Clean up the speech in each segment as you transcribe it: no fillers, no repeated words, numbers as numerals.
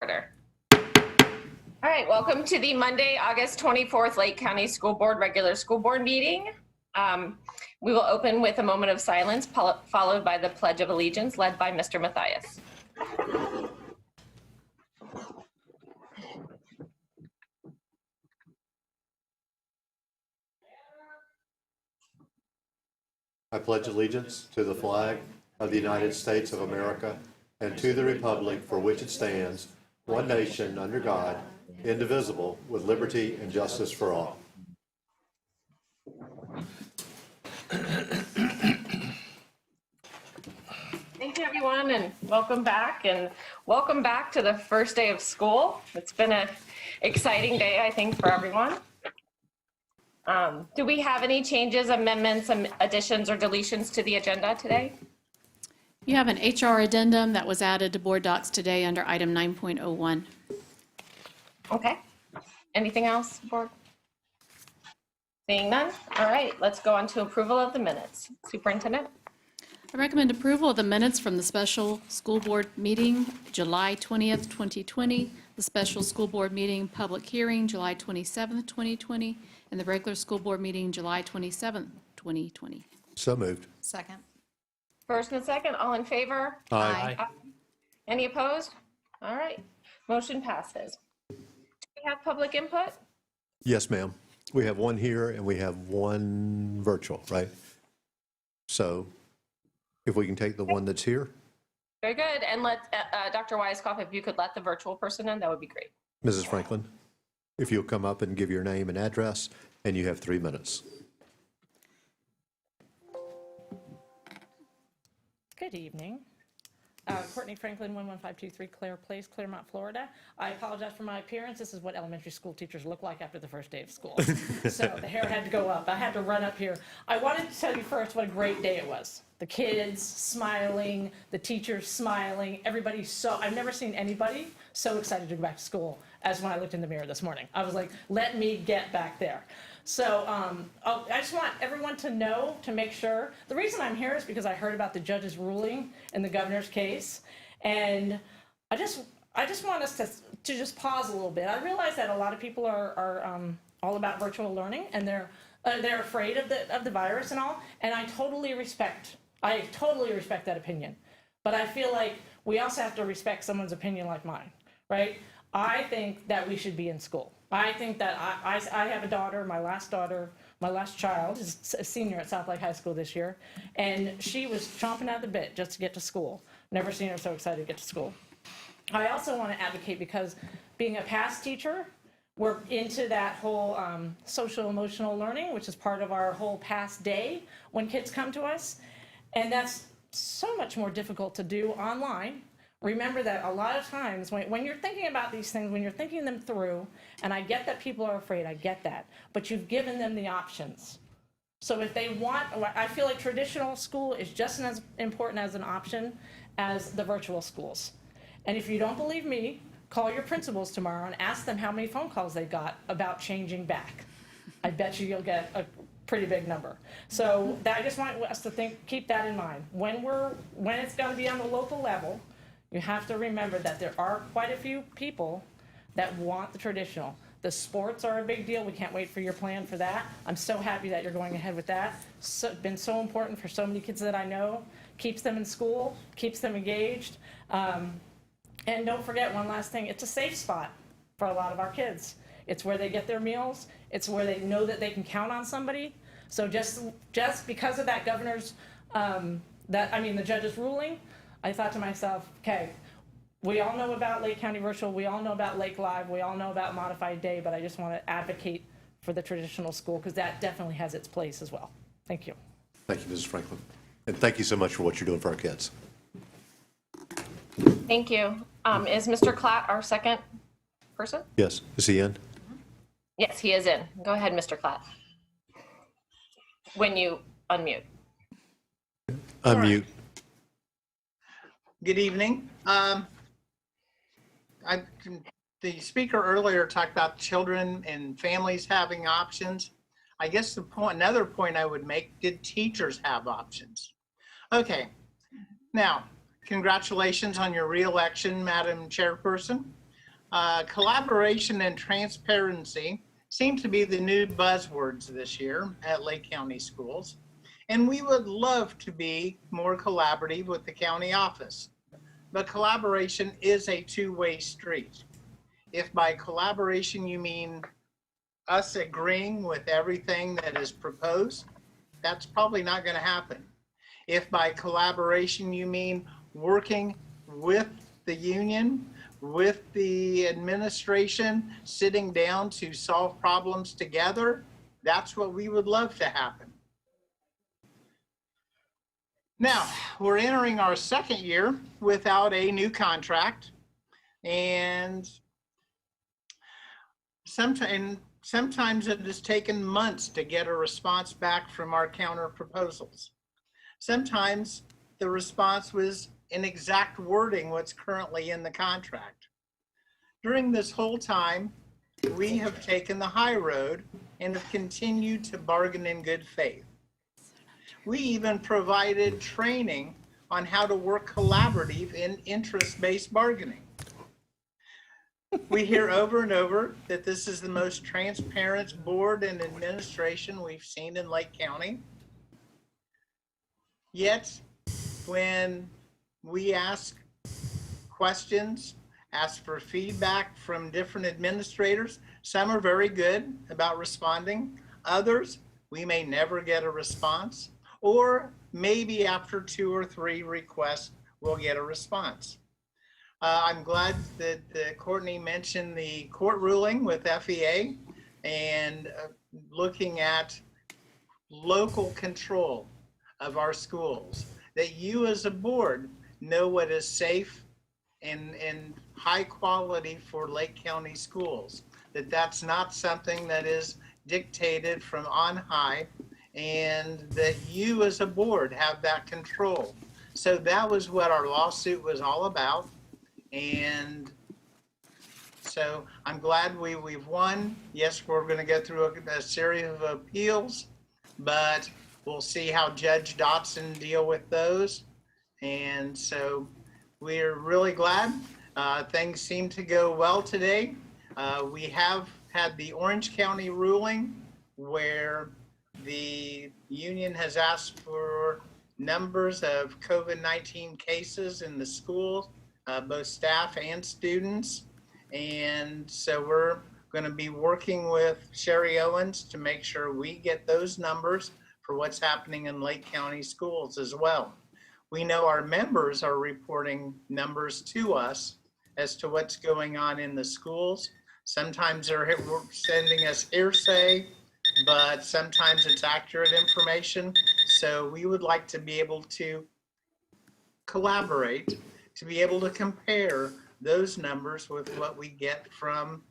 Order. All right, welcome to the Monday, August 24th Lake County School Board regular school board meeting. We will open with a moment of silence, followed by the Pledge of Allegiance, led by Mr. Matthias. I pledge allegiance to the flag of the United States of America and to the republic for which it stands, one nation under God, indivisible, with liberty and justice for all. Thank you, everyone, and welcome back to the first day of school. It's been an exciting day, I think, for everyone. Do we have any changes, amendments, additions, or deletions to the agenda today? You have an HR addendum that was added to board docs today under item 9.01. Okay. Anything else, board? Seeing none? All right, let's go on to approval of the minutes. Superintendent? I recommend approval of the minutes from the special school board meeting, July 20th, 2020, the special school board meeting public hearing, July 27th, 2020, and the regular school board meeting, July 27th, 2020. So moved. Second. First and second, all in favor? Aye. Any opposed? All right, motion passes. Do we have public input? Yes, ma'am. We have one here and we have one virtual, right? So if we can take the one that's here. Very good, and let Dr. Weiskopf, if you could let the virtual person in, that would be great. Mrs. Franklin, if you'll come up and give your name and address, and you have 3 minutes. Good evening. Courtney Franklin, 11523 Clare Place, Claremont, Florida. I apologize for my appearance. This is what elementary school teachers look like after the first day of school. So the hair had to go up. I had to run up here. I wanted to tell you first what a great day it was. The kids smiling, the teachers smiling, everybody I've never seen anybody so excited to go back to school as when I looked in the mirror this morning. I was like, let me get back there. So I just want everyone to know, to make sure. The reason I'm here is because I heard about the judge's ruling in the governor's case. And I just want us to just pause a little bit. I realize that a lot of people are all about virtual learning, and they're afraid of the virus and all. And I totally respect that opinion. But I feel like we also have to respect someone's opinion like mine, right? I think that we should be in school. I think that I have a daughter, my last child is a senior at South Lake High School this year, and she was chomping at the bit just to get to school. Never seen her so excited to get to school. I also want to advocate, because being a past teacher, we're into that whole social emotional learning, which is part of our whole past day when kids come to us, and that's so much more difficult to do online. Remember that a lot of times when you're thinking about these things, when you're thinking them through, and I get that people are afraid, I get that, but you've given them the options. So if they want, I feel like traditional school is just as important as an option as the virtual schools. And if you don't believe me, call your principals tomorrow and ask them how many phone calls they got about changing back. I bet you'll get a pretty big number. So I just want us to keep that in mind. When it's going to be on the local level, you have to remember that there are quite a few people that want the traditional. The sports are a big deal. We can't wait for your plan for that. I'm so happy that you're going ahead with that. Been so important for so many kids that I know. Keeps them in school, keeps them engaged. And don't forget one last thing, it's a safe spot for a lot of our kids. It's where they get their meals. It's where they know that they can count on somebody. So just because of that governor's, the judge's ruling, I thought to myself, okay, we all know about Lake County Virtual, we all know about Lake Live, we all know about Modified Day, but I just want to advocate for the traditional school, because that definitely has its place as well. Thank you. Thank you, Mrs. Franklin. And thank you so much for what you're doing for our kids. Thank you. Is Mr. Klatt our second person? Yes, is he in? Yes, he is in. Go ahead, Mr. Klatt. When you unmute. Unmute. Good evening. The speaker earlier talked about children and families having options. I guess another point I would make, did teachers have options? Okay, now, congratulations on your re-election, Madam Chairperson. Collaboration and transparency seem to be the new buzzwords this year at Lake County Schools, and we would love to be more collaborative with the county office. But collaboration is a two-way street. If by collaboration you mean us agreeing with everything that is proposed, that's probably not going to happen. If by collaboration you mean working with the union, with the administration, sitting down to solve problems together, that's what we would love to happen. Now, we're entering our second year without a new contract, and sometimes it has taken months to get a response back from our counter proposals. Sometimes the response was in exact wording what's currently in the contract. During this whole time, we have taken the high road and have continued to bargain in good faith. We even provided training on how to work collaborative in interest-based bargaining. We hear over and over that this is the most transparent board and administration we've seen in Lake County. Yet, when we ask questions, ask for feedback from different administrators, some are very good about responding. Others, we may never get a response, or maybe after 2 or 3 requests, we'll get a response. I'm glad that Courtney mentioned the court ruling with FEA and looking at local control of our schools, that you as a board know what is safe and high quality for Lake County schools, that's not something that is dictated from on high, and that you as a board have that control. So that was what our lawsuit was all about. And so I'm glad we've won. Yes, we're going to go through a series of appeals, but we'll see how Judge Dotson deal with those. And so we're really glad. Things seem to go well today. We have had the Orange County ruling where the union has asked for numbers of COVID-19 cases in the schools, both staff and students. And so we're going to be working with Sherry Owens to make sure we get those numbers for what's happening in Lake County schools as well. We know our members are reporting numbers to us as to what's going on in the schools. Sometimes they're sending us hearsay, but sometimes it's accurate information. So we would like to be able to collaborate, to be able to compare those numbers with what we get from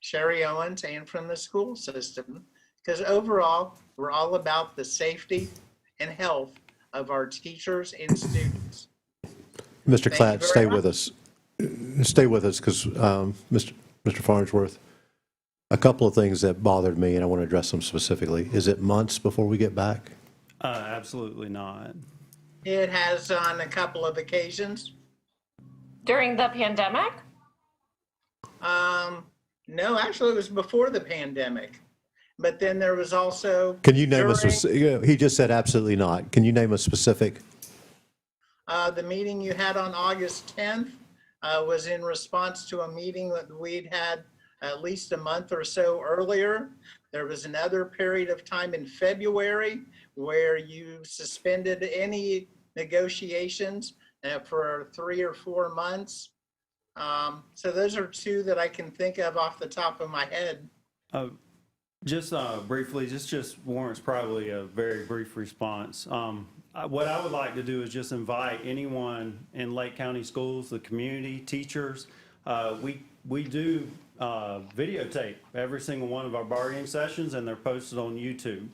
Sherry Owens and from the school system, because overall, we're all about the safety and health of our teachers and students. Mr. Klatt, stay with us. Stay with us, because Mr. Farnsworth, a couple of things that bothered me, and I want to address them specifically. Is it months before we get back? Absolutely not. It has on a couple of occasions. During the pandemic? No, actually it was before the pandemic. But then there was also. Can you name he just said absolutely not. Can you name a specific? The meeting you had on August 10th was in response to a meeting that we'd had at least a month or so earlier. There was another period of time in February where you suspended any negotiations for 3 or 4 months. So those are 2 that I can think of off the top of my head. Just briefly, just warrants probably a very brief response. What I would like to do is just invite anyone in Lake County schools, the community, teachers. We do videotape every single one of our bargaining sessions, and they're posted on YouTube.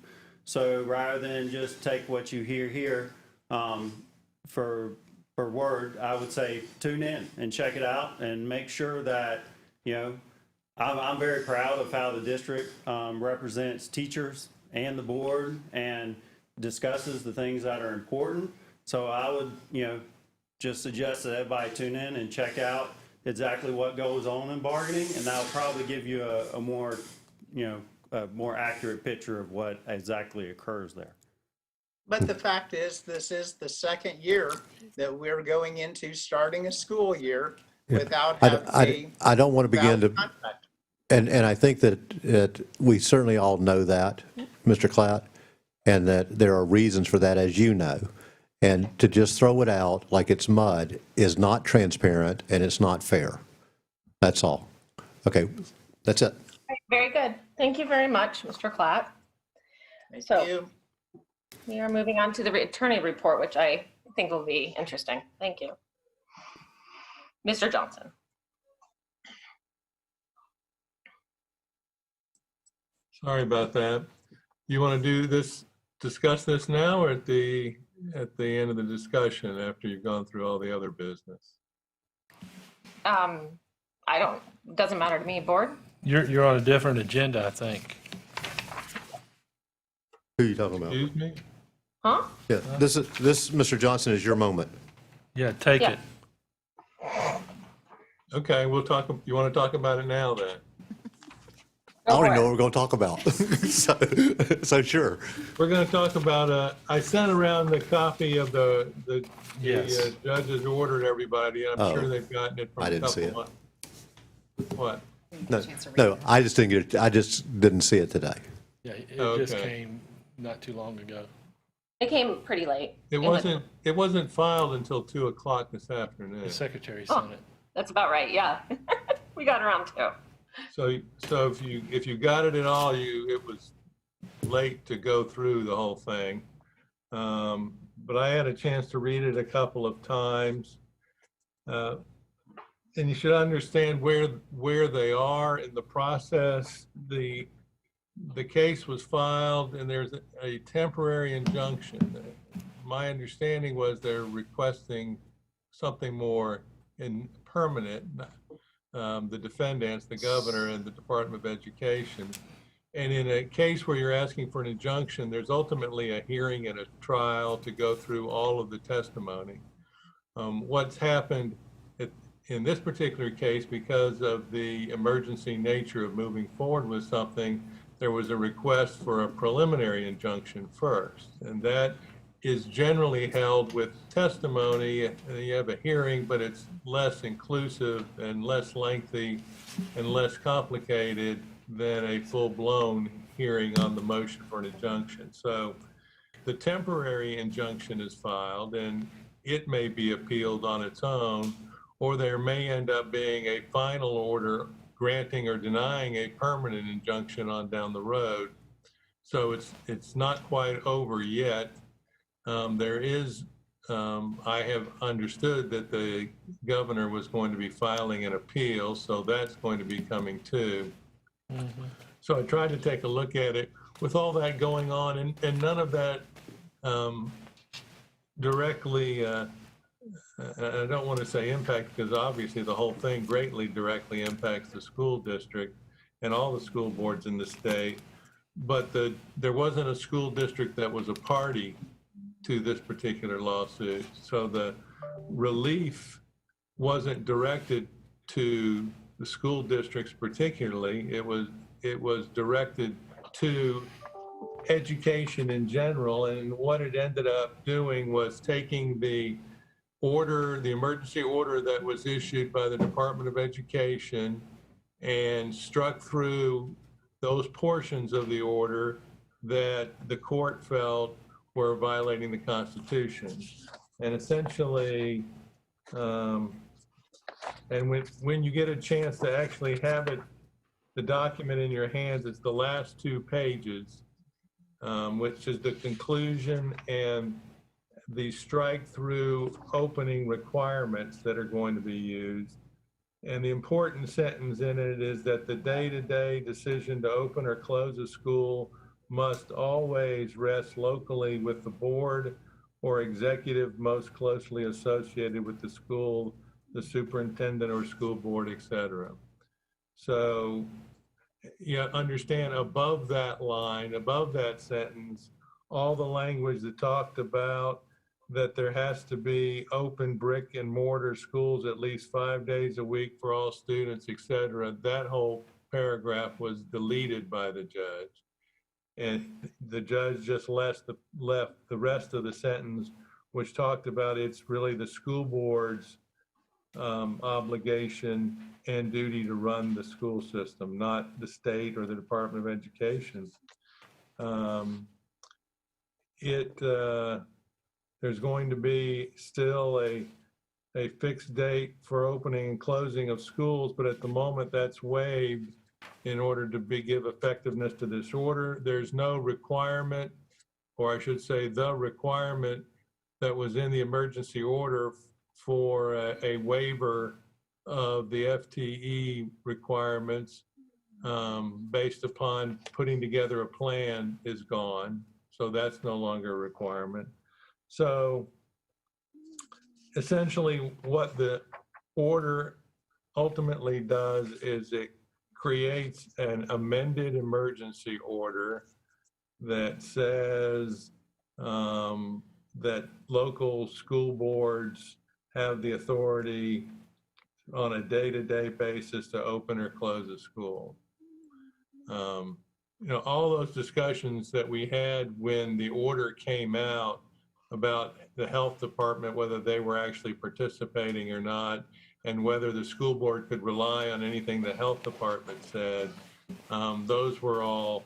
So rather than just take what you hear here for word, I would say tune in and check it out and make sure that, I'm very proud of how the district represents teachers and the board and discusses the things that are important. So I would, just suggest that everybody tune in and check out exactly what goes on in bargaining, and that'll probably give you a more, a more accurate picture of what exactly occurs there. But the fact is, this is the second year that we're going into starting a school year without having a I don't want to begin valid to, contract. and I think that we certainly all know that, Mr. Klatt, and that there are reasons for that, as you know. And to just throw it out like it's mud is not transparent and it's not fair. That's all. Okay, that's it. Very good. Thank you very much, Mr. Klatt. Thank So- you. We are moving on to the attorney report, which I think will be interesting. Thank you. Mr. Johnson. Sorry about that. You want to discuss this now or at the end of the discussion after you've gone through all the other business? Doesn't matter to me, board. You're on a different agenda, I think. Who are you talking about? Excuse me? Huh? Yeah, this, Mr. Johnson, is your moment. Yeah, take Yeah. it. Okay, we'll talk, you want to talk about it now then? I already know what we're going to talk about. So sure. We're going to talk about, I sent around the copy of the Yes. judge's order to everybody. I'm Oh. sure they've gotten it from I a didn't see couple it. months. What? No, I just didn't get it. I just didn't see it today. Yeah, it Okay. just came not too long ago. It came pretty late. It wasn't filed until 2:00 this afternoon. The secretary Oh. sent it. That's about right, yeah. We got around to. So if you got it at all, it was late to go through the whole thing. But I had a chance to read it a couple of times. And you should understand where they are in the process. The case was filed and there's a temporary injunction. My understanding was they're requesting something more permanent. The defendants, the governor and the Department of Education. And in a case where you're asking for an injunction, there's ultimately a hearing and a trial to go through all of the testimony. What's happened in this particular case, because of the emergency nature of moving forward with something, there was a request for a preliminary injunction first. And that is generally held with testimony, and you have a hearing, but it's less inclusive and less lengthy and less complicated than a full-blown hearing on the motion for an injunction. So the temporary injunction is filed and it may be appealed on its own, or there may end up being a final order granting or denying a permanent injunction on down the road. So it's not quite over yet. There is, I have understood that the governor was going to be filing an appeal, so that's going to be coming too. So I tried to take a look at it with all that going on, and none of that directly, I don't want to say impact, because obviously the whole thing greatly directly impacts the school district and all the school boards in the state. But there wasn't a school district that was a party to this particular lawsuit. So the relief wasn't directed to the school districts particularly. It was directed to education in general. And what it ended up doing was taking the emergency order that was issued by the Department of Education and struck through those portions of the order that the court felt were violating the Constitution. And essentially, and when you get a chance to actually have the document in your hands, it's the last 2 pages, which is the conclusion and the strike through opening requirements that are going to be used. And the important sentence in it is that the day-to-day decision to open or close a school must always rest locally with the board or executive most closely associated with the school, the superintendent or school board, etc. So you understand above that line, above that sentence, all the language that talked about that there has to be open brick and mortar schools at least 5 days a week for all students, et cetera. That whole paragraph was deleted by the judge. And the judge just left the rest of the sentence, which talked about it's really the school board's obligation and duty to run the school system, not the state or the Department of Education. There's going to be still a fixed date for opening and closing of schools, but at the moment that's waived in order to give effectiveness to this order. There's no requirement, or I should say the requirement that was in the emergency order for a waiver of the FTE requirements based upon putting together a plan is gone. So that's no longer a requirement. So essentially what the order ultimately does is it creates an amended emergency order that says that local school boards have the authority on a day-to-day basis to open or close a school. You know, all those discussions that we had when the order came out about the health department, whether they were actually participating or not, and whether the school board could rely on anything the health department said, those were all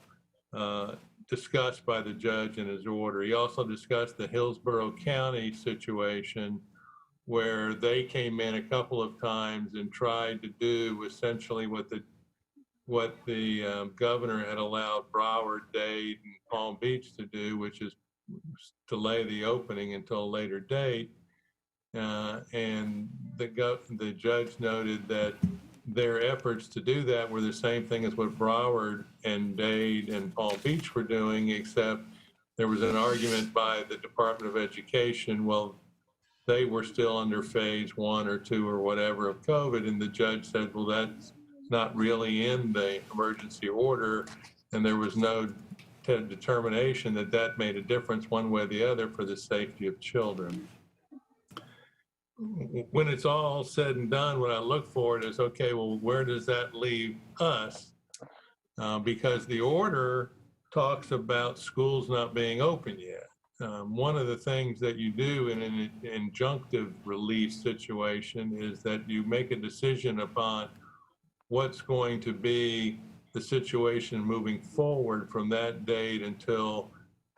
discussed by the judge in his order. He also discussed the Hillsborough County situation where they came in a couple of times and tried to do essentially what the governor had allowed Broward, Dade, and Palm Beach to do, which is delay the opening until a later date. And the judge noted that their efforts to do that were the same thing as what Broward and Dade and Palm Beach were doing, except there was an argument by the Department of Education, well, they were still under phase 1 or 2 or whatever of COVID, and the judge said, well, that's not really in the emergency order, and there was no determination that that made a difference one way or the other for the safety of children. When it's all said and done, what I look for is, okay, well, where does that leave us? Because the order talks about schools not being open yet. One of the things that you do in an injunctive relief situation is that you make a decision upon what's going to be the situation moving forward from that date until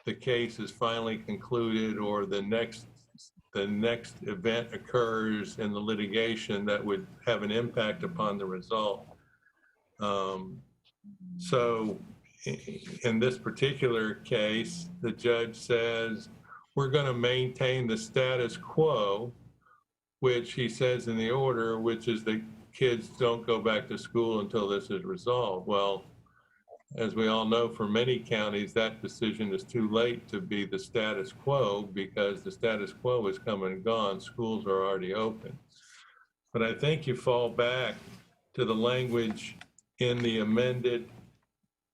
the case is finally concluded or the next event occurs in the litigation that would have an impact upon the result. So in this particular case, the judge says, we're going to maintain the status quo, which he says in the order, which is the kids don't go back to school until this is resolved. Well, as we all know, for many counties, that decision is too late to be the status quo because the status quo is come and gone. Schools are already open. But I think you fall back to the language in the amended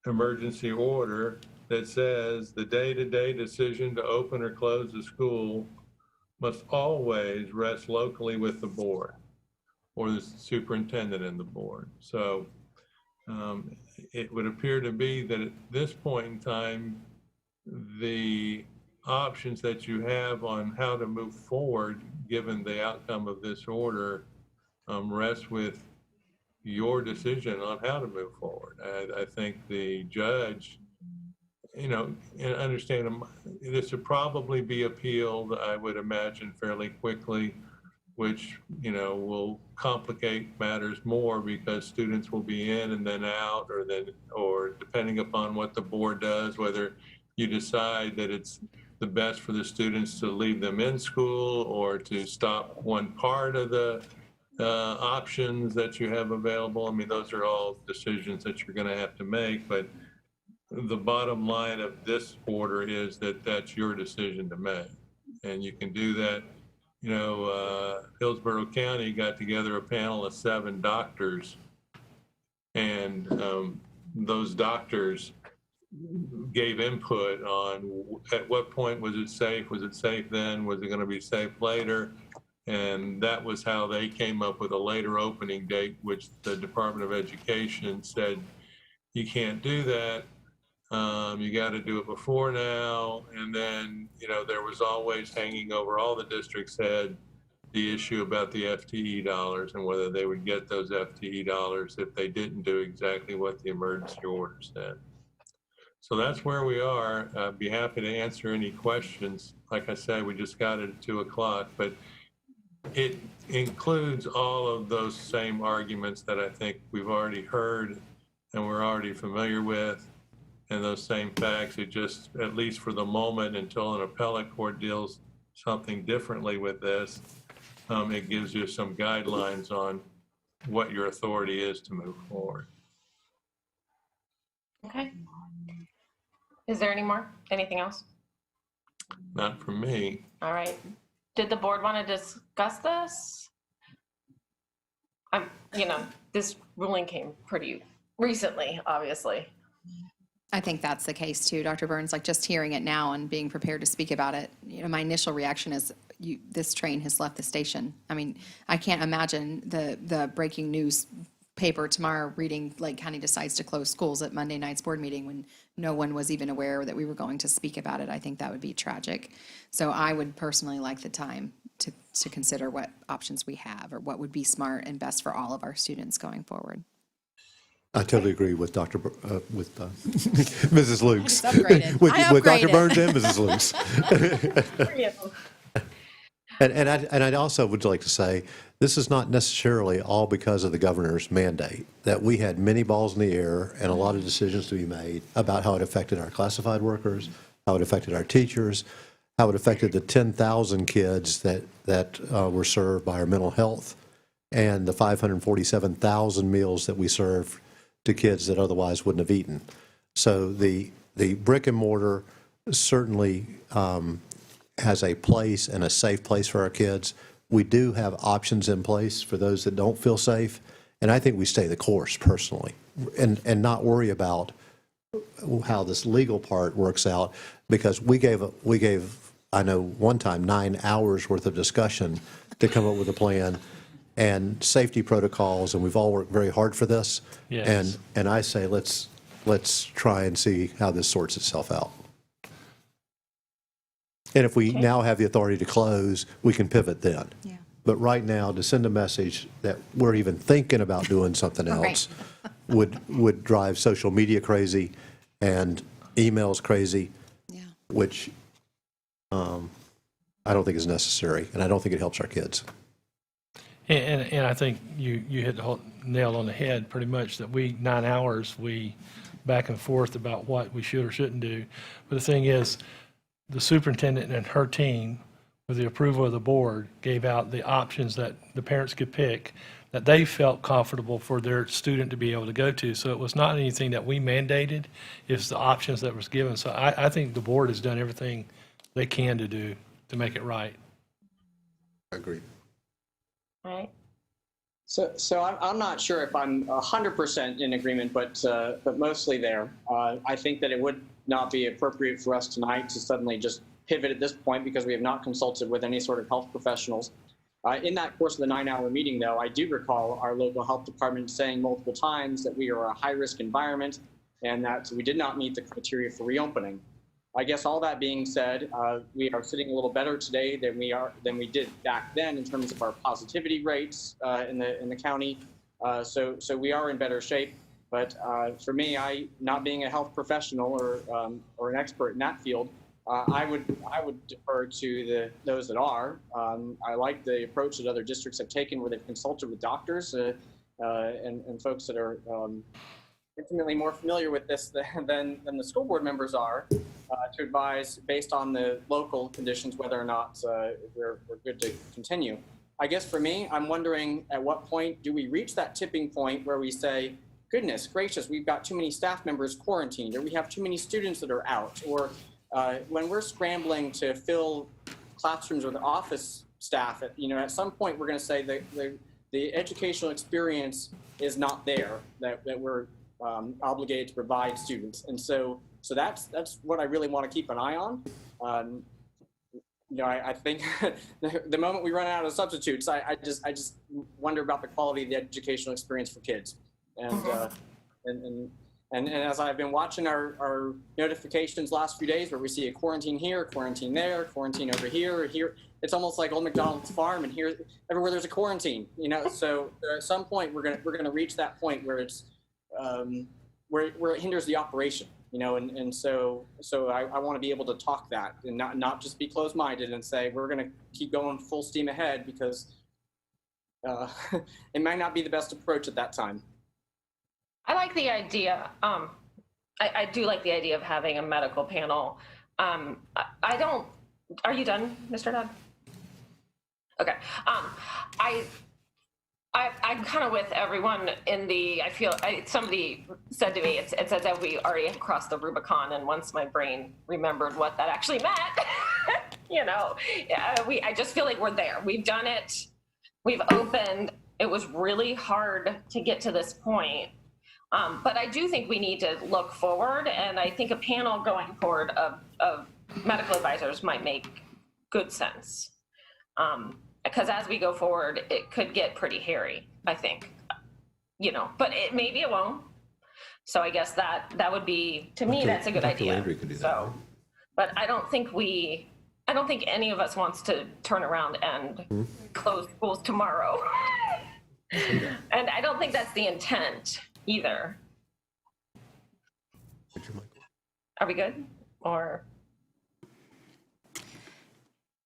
emergency order that says the day-to-day decision to open or close the school must always rest locally with the board or the superintendent and the board. So it would appear to be that at this point in time, the options that you have on how to move forward, given the outcome of this order, rest with your decision on how to move forward. I think the judge, you know, and understand this would probably be appealed, I would imagine, fairly quickly, which, you know, will complicate matters more because students will be in and then out, or depending upon what the board does, whether you decide that it's the best for the students to leave them in school or to stop one part of the options that you have available. I mean, those are all decisions that you're going to have to make, but the bottom line of this order is that that's your decision to make, and you can do that. You know, Hillsborough County got together a panel of 7 doctors, and those doctors gave input on at what point was it safe? Was it safe then? Was it going to be safe later? And that was how they came up with a later opening date, which the Department of Education said, you can't do that. You got to do it before now. And then, there was always hanging over all the districts' head the issue about the FTE dollars and whether they would get those FTE dollars if they didn't do exactly what the emergency order said. So that's where we are. I'd be happy to answer any questions. Like I said, we just got it at 2 o'clock, but it includes all of those same arguments that I think we've already heard and we're already familiar with, and those same facts. It just, at least for the moment, until an appellate court deals something differently with this, it gives you some guidelines on what your authority is to move forward. Okay. Is there anything else? Not from me. All right. Did the board want to discuss this? This ruling came pretty recently, obviously. I think that's the case too, Dr. Burns, like just hearing it now and being prepared to speak about it, my initial reaction is this train has left the station. I mean, I can't imagine the breaking news paper tomorrow reading Lake County decides to close schools at Monday night's board meeting when no one was even aware that we were going to speak about it. I think that would be tragic. So I would personally like the time to consider what options we have or what would be smart and best for all of our students going forward. I totally agree with Mrs. Lukes. Upgraded. with I Dr. upgraded. Burns and Mrs. Lukes. And I also would like to say, this is not necessarily all because of the governor's mandate, that we had many balls in the air and a lot of decisions to be made about how it affected our classified workers, how it affected our teachers, how it affected the 10,000 kids that were served by our mental health, and the 547,000 meals that we served to kids that otherwise wouldn't have eaten. So the brick and mortar certainly has a place and a safe place for our kids. We do have options in place for those that don't feel safe, and I think we stay the course personally and not worry about how this legal part works out, because we gave I know one time 9 hours worth of discussion to come up with a plan and safety protocols, and we've all worked very hard for this. Yes. And I say let's try and see how this sorts itself out. And if we now have the authority to close, we can pivot then. Yeah. But right now, to send a message that we're even thinking about doing something else would drive social media crazy and emails crazy, Yeah. which I don't think is necessary, and I don't think it helps our kids. And I think you hit the whole nail on the head pretty much, that 9 hours, we back and forth about what we should or shouldn't do. But the thing is, the superintendent and her team, with the approval of the board, gave out the options that the parents could pick that they felt comfortable for their student to be able to go to. So it was not anything that we mandated, it's the options that was given. So I think the board has done everything they can to do to make it right. I agree. All right. So I'm not sure if I'm 100% in agreement, but mostly there. I think that it would not be appropriate for us tonight to suddenly just pivot at this point because we have not consulted with any sort of health professionals. In that course of the 9-hour meeting, though, I do recall our local health department saying multiple times that we are a high-risk environment and that we did not meet the criteria for reopening. I guess all that being said, we are sitting a little better today than we did back then in terms of our positivity rates in the county. So we are in better shape. But for me, not being a health professional or an expert in that field, I would defer to those that are. I like the approach that other districts have taken, where they've consulted with doctors and folks that are intimately more familiar with this than the school board members are, to advise based on the local conditions whether or not we're good to continue. I guess for me, I'm wondering at what point do we reach that tipping point where we say, goodness gracious, we've got too many staff members quarantined, or we have too many students that are out, or when we're scrambling to fill classrooms with office staff, at some point we're going to say that the educational experience is not there that we're obligated to provide students. And so So that's what I really want to keep an eye on. I think the moment we run out of substitutes, I just wonder about the quality of the educational experience for kids. And as I've been watching our notifications last few days, where we see a quarantine here, quarantine there, quarantine over here, it's almost like Old McDonald's farm, and here everywhere there's a quarantine. So at some point we're gonna reach that point where it's where it hinders the operation. And so I want to be able to talk that and not just be closed-minded and say we're going to keep going full steam ahead, because it might not be the best approach at that time. I like the idea. I do like the idea of having a medical panel. I don't. Are you done, Mr. Dodd? Okay. I'm kind of with everyone in the, somebody said to me, it's as if we already crossed the Rubicon, and once my brain remembered what that actually meant, I just feel like we're there. We've done it. We've opened. It was really hard to get to this point. But I do think we need to look forward, and I think a panel going forward of medical advisors might make good sense. Because as we go forward, it could get pretty hairy, I think, but maybe it won't. So I guess that would be, to me, that's a good idea. Landry could do that. So, but I don't think any of us wants to turn around and close schools tomorrow. And I don't think that's the intent either. Are we good? Or?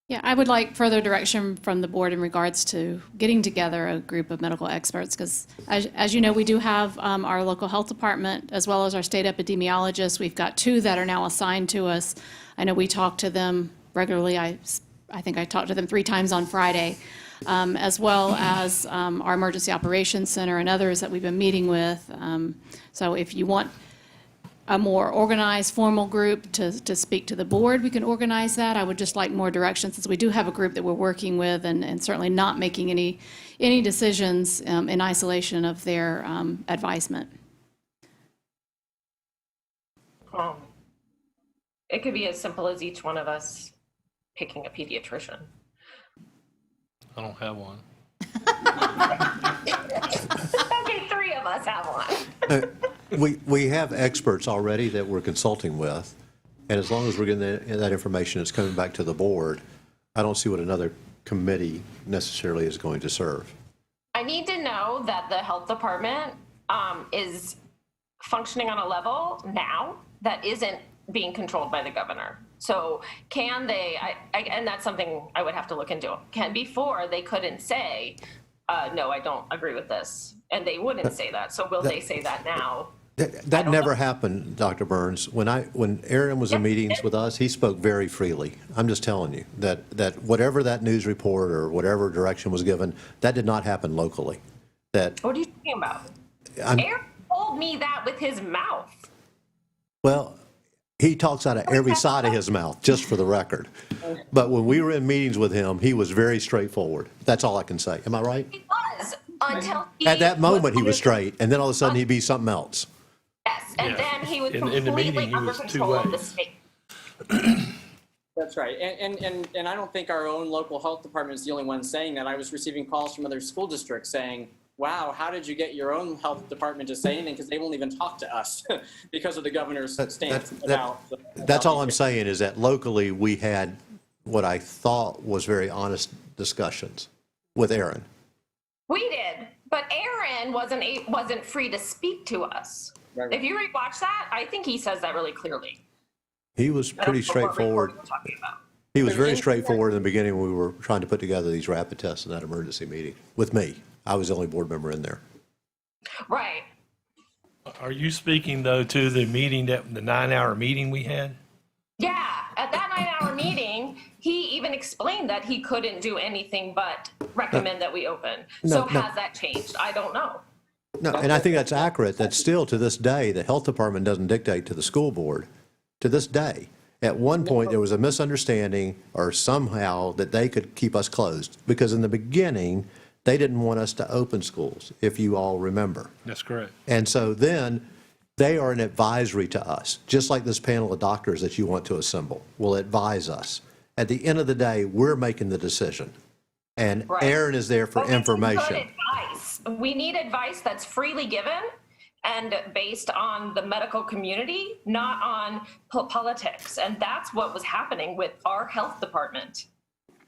Yeah, I would like further direction from the board in regards to getting together a group of medical experts, because as you know, we do have our local health department as well as our state epidemiologists. We've got 2 that are now assigned to us. I know we talk to them regularly. I think I talked to them 3 times on Friday, as well as our emergency operations center and others that we've been meeting with. So if you want a more organized, formal group to speak to the board, we can organize that. I would just like more direction, since we do have a group that we're working with, and certainly not making any decisions in isolation of their advisement. It could be as simple as each one of us picking a pediatrician. I don't have one. Okay, 3 of us have one. We have experts already that we're consulting with, and as long as we're getting that information that's coming back to the board, I don't see what another committee necessarily is going to serve. I need to know that the health department is functioning on a level now that isn't being controlled by the governor. So can they, and that's something I would have to look into. Before they couldn't say, no, I don't agree with this. And they wouldn't say that. So will they say that now? That never happened, Dr. Burns. When Aaron was in meetings with us, he spoke very freely. I'm just telling you that whatever that news report or whatever direction was given, that did not happen locally. What are you talking about? Aaron told me that with his mouth. Well, he talks out of every side of his mouth, just for the record. But when we were in meetings with him, he was very straightforward. That's all I can say. Am I right? He was, until he At that moment, he was straight, and then all of a sudden, he'd be something else. Yes, and then he was In the meeting, completely he under was two control of the ways. state. That's right. And I don't think our own local health department is the only one saying that. I was receiving calls from other school districts saying, wow, how did you get your own health department to say anything? Because they won't even talk to us because of the governor's stance about. That's all I'm saying, is that locally, we had what I thought was very honest discussions with Aaron. We did, but Aaron wasn't free to speak to us. Right. If you rewatch that, I think he says that really clearly. He was I don't pretty know what report straightforward. we're talking about. He was very straightforward in the beginning when we were trying to put together these rapid tests in that emergency meeting with me. I was the only board member in there. Right. Are you speaking, though, to the meeting, the 9-hour meeting we had? Yeah, at that 9-hour meeting, he even explained that he couldn't do anything but recommend that we open. So has that changed? I don't know. No, and I think that's accurate, that still to this day, the health department doesn't dictate to the school board, to this day. At one point, there was a misunderstanding or somehow that they could keep us closed, because in the beginning, they didn't want us to open schools, if you all remember. That's correct. And so then They are an advisory to us, just like this panel of doctors that you want to assemble will advise us. At the end of the day, we're making the decision. And Right. Aaron is there for But we need information. good advice. We need advice that's freely given and based on the medical community, not on politics. And that's what was happening with our health department.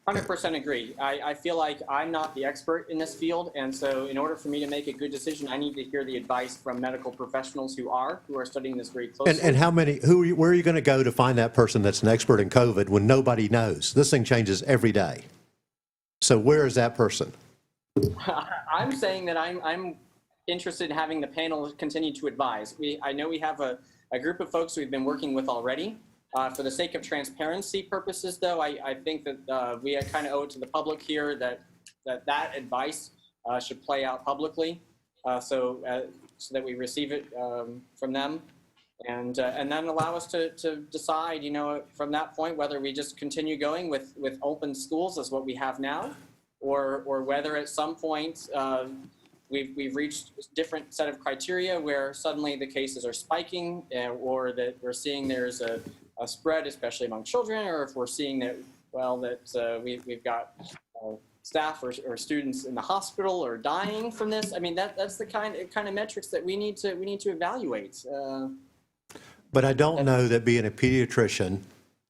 100% agree. I feel like I'm not the expert in this field, and so in order for me to make a good decision, I need to hear the advice from medical professionals who are studying this very closely. And how many, where are you going to go to find that person that's an expert in COVID when nobody knows? This thing changes every day. So where is that person? I'm saying that I'm interested in having the panel continue to advise. I know we have a group of folks we've been working with already. For the sake of transparency purposes, though, I think that we kind of owe it to the public here that advice should play out publicly, so that we receive it from them, and then allow us to decide, from that point whether we just continue going with open schools as what we have now, or whether at some point we've reached a different set of criteria where suddenly the cases are spiking, or that we're seeing there's a spread, especially among children, or if we're seeing that, we've got staff or students in the hospital or dying from this. I mean, that's the kind of metrics that we need to evaluate. But I don't know that being a pediatrician,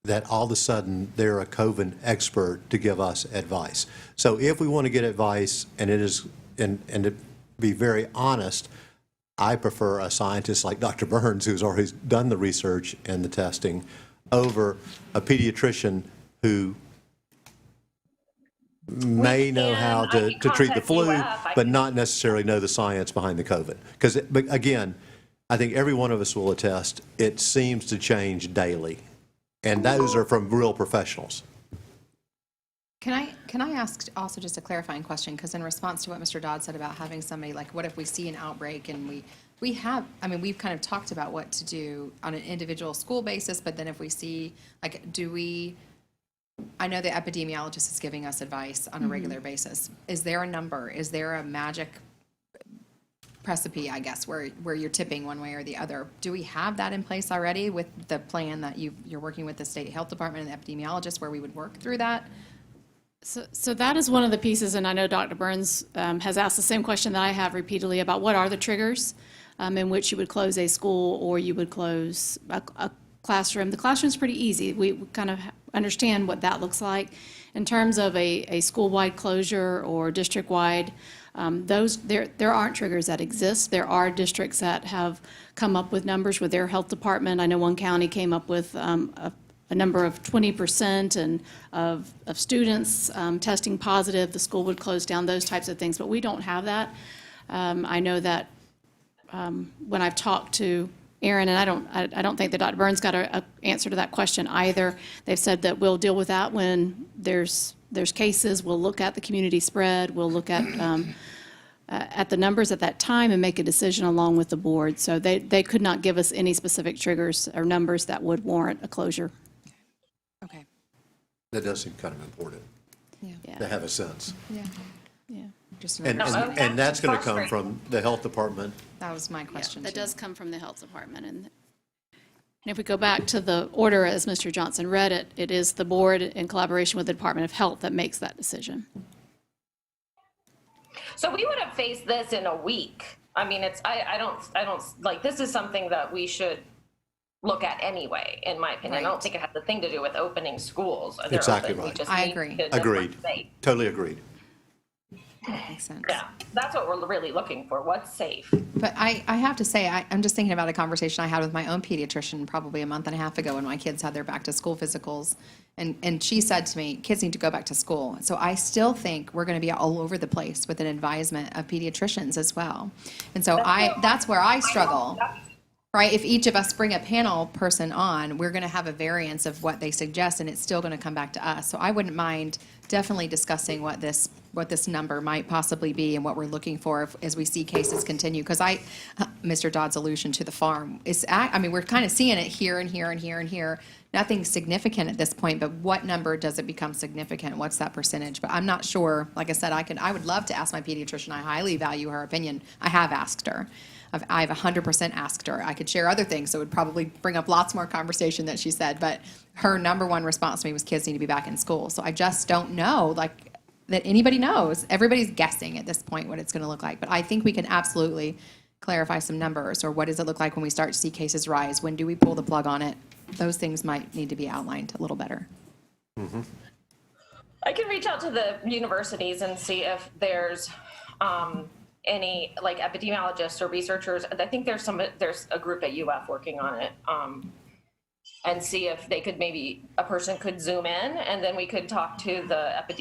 that all of a sudden they're a COVID expert to give us advice. So if we want to get advice, and to be very honest, I prefer a scientist like Dr. Burns, who's already done the research and the testing, over a pediatrician who may know how to treat the flu, but not necessarily know the science behind the COVID. Because, again, I think every one of us will attest, it seems to change daily. And those are from real professionals. Can I ask also just a clarifying question? Because in response to what Mr. Dodd said about having somebody, like, what if we see an outbreak and we've kind of talked about what to do on an individual school basis, but then if we see, like, I know the epidemiologist is giving us advice on a regular basis. Is there a number? Is there a magic recipe, I guess, where you're tipping one way or the other? Do we have that in place already with the plan that you're working with the state health department and the epidemiologist, where we would work through that? So that is one of the pieces, and I know Dr. Burns has asked the same question that I have repeatedly about what are the triggers in which you would close a school or you would close a classroom. The classroom's pretty easy. We kind of understand what that looks like. In terms of a school-wide closure or district-wide, there aren't triggers that exist. There are districts that have come up with numbers with their health department. I know one county came up with a number of 20% and of students testing positive, the school would close down, those types of things, but we don't have that. I know that when I've talked to Aaron, and I don't think that Dr. Burns got an answer to that question either. They've said that we'll deal with that when there's cases. We'll look at the community spread. We'll look at the numbers at that time and make a decision along with the board. So they could not give us any specific triggers or numbers that would warrant a closure. Okay. That does seem kind of important Yeah. to have a sense. Yeah. Yeah. Just And that's going to come from the health department. that was my question. That too. does come from the health department. And if we go back to the order as Mr. Johnson read it, it is the board in collaboration with the Department of Health that makes that decision. So we would have faced this in a week. I mean, I don't, like, this is something that we should look at anyway, in my opinion. I don't think it has a thing to do with opening schools. They're Exactly open. We right. just I need agree. to know Agreed. what's safe. Totally agreed. Makes sense. Yeah, that's what we're really looking for. What's safe? But I have to say, I'm just thinking about a conversation I had with my own pediatrician probably a month and a half ago when my kids had their back to school physicals. And she said to me, kids need to go back to school. So I still think we're going to be all over the place with an advisement of pediatricians as well. And so that's where I struggle. Right, if each of us bring a panel person on, we're going to have a variance of what they suggest, and it's still going to come back to us. So I wouldn't mind definitely discussing what this number might possibly be and what we're looking for as we see cases continue. Because Mr. Dodd's allusion to the farm is, I mean, we're kind of seeing it here and here and here and here. Nothing significant at this point, but what number does it become significant? What's that percentage? But I'm not sure. Like I said, I would love to ask my pediatrician. I highly value her opinion. I have asked her. I've 100% asked her. I could share other things, so it would probably bring up lots more conversation that she said, but her number one response to me was kids need to be back in school. So I just don't know, like, that anybody knows. Everybody's guessing at this point what it's going to look like. But I think we can absolutely clarify some numbers, or what does it look like when we start to see cases rise? When do we pull the plug on it? Those things might need to be outlined a little better. I can reach out to the universities and see if there's any like epidemiologists or researchers. I think there's a group at UF working on it, and see if they could, maybe a person could zoom in, and then we could talk to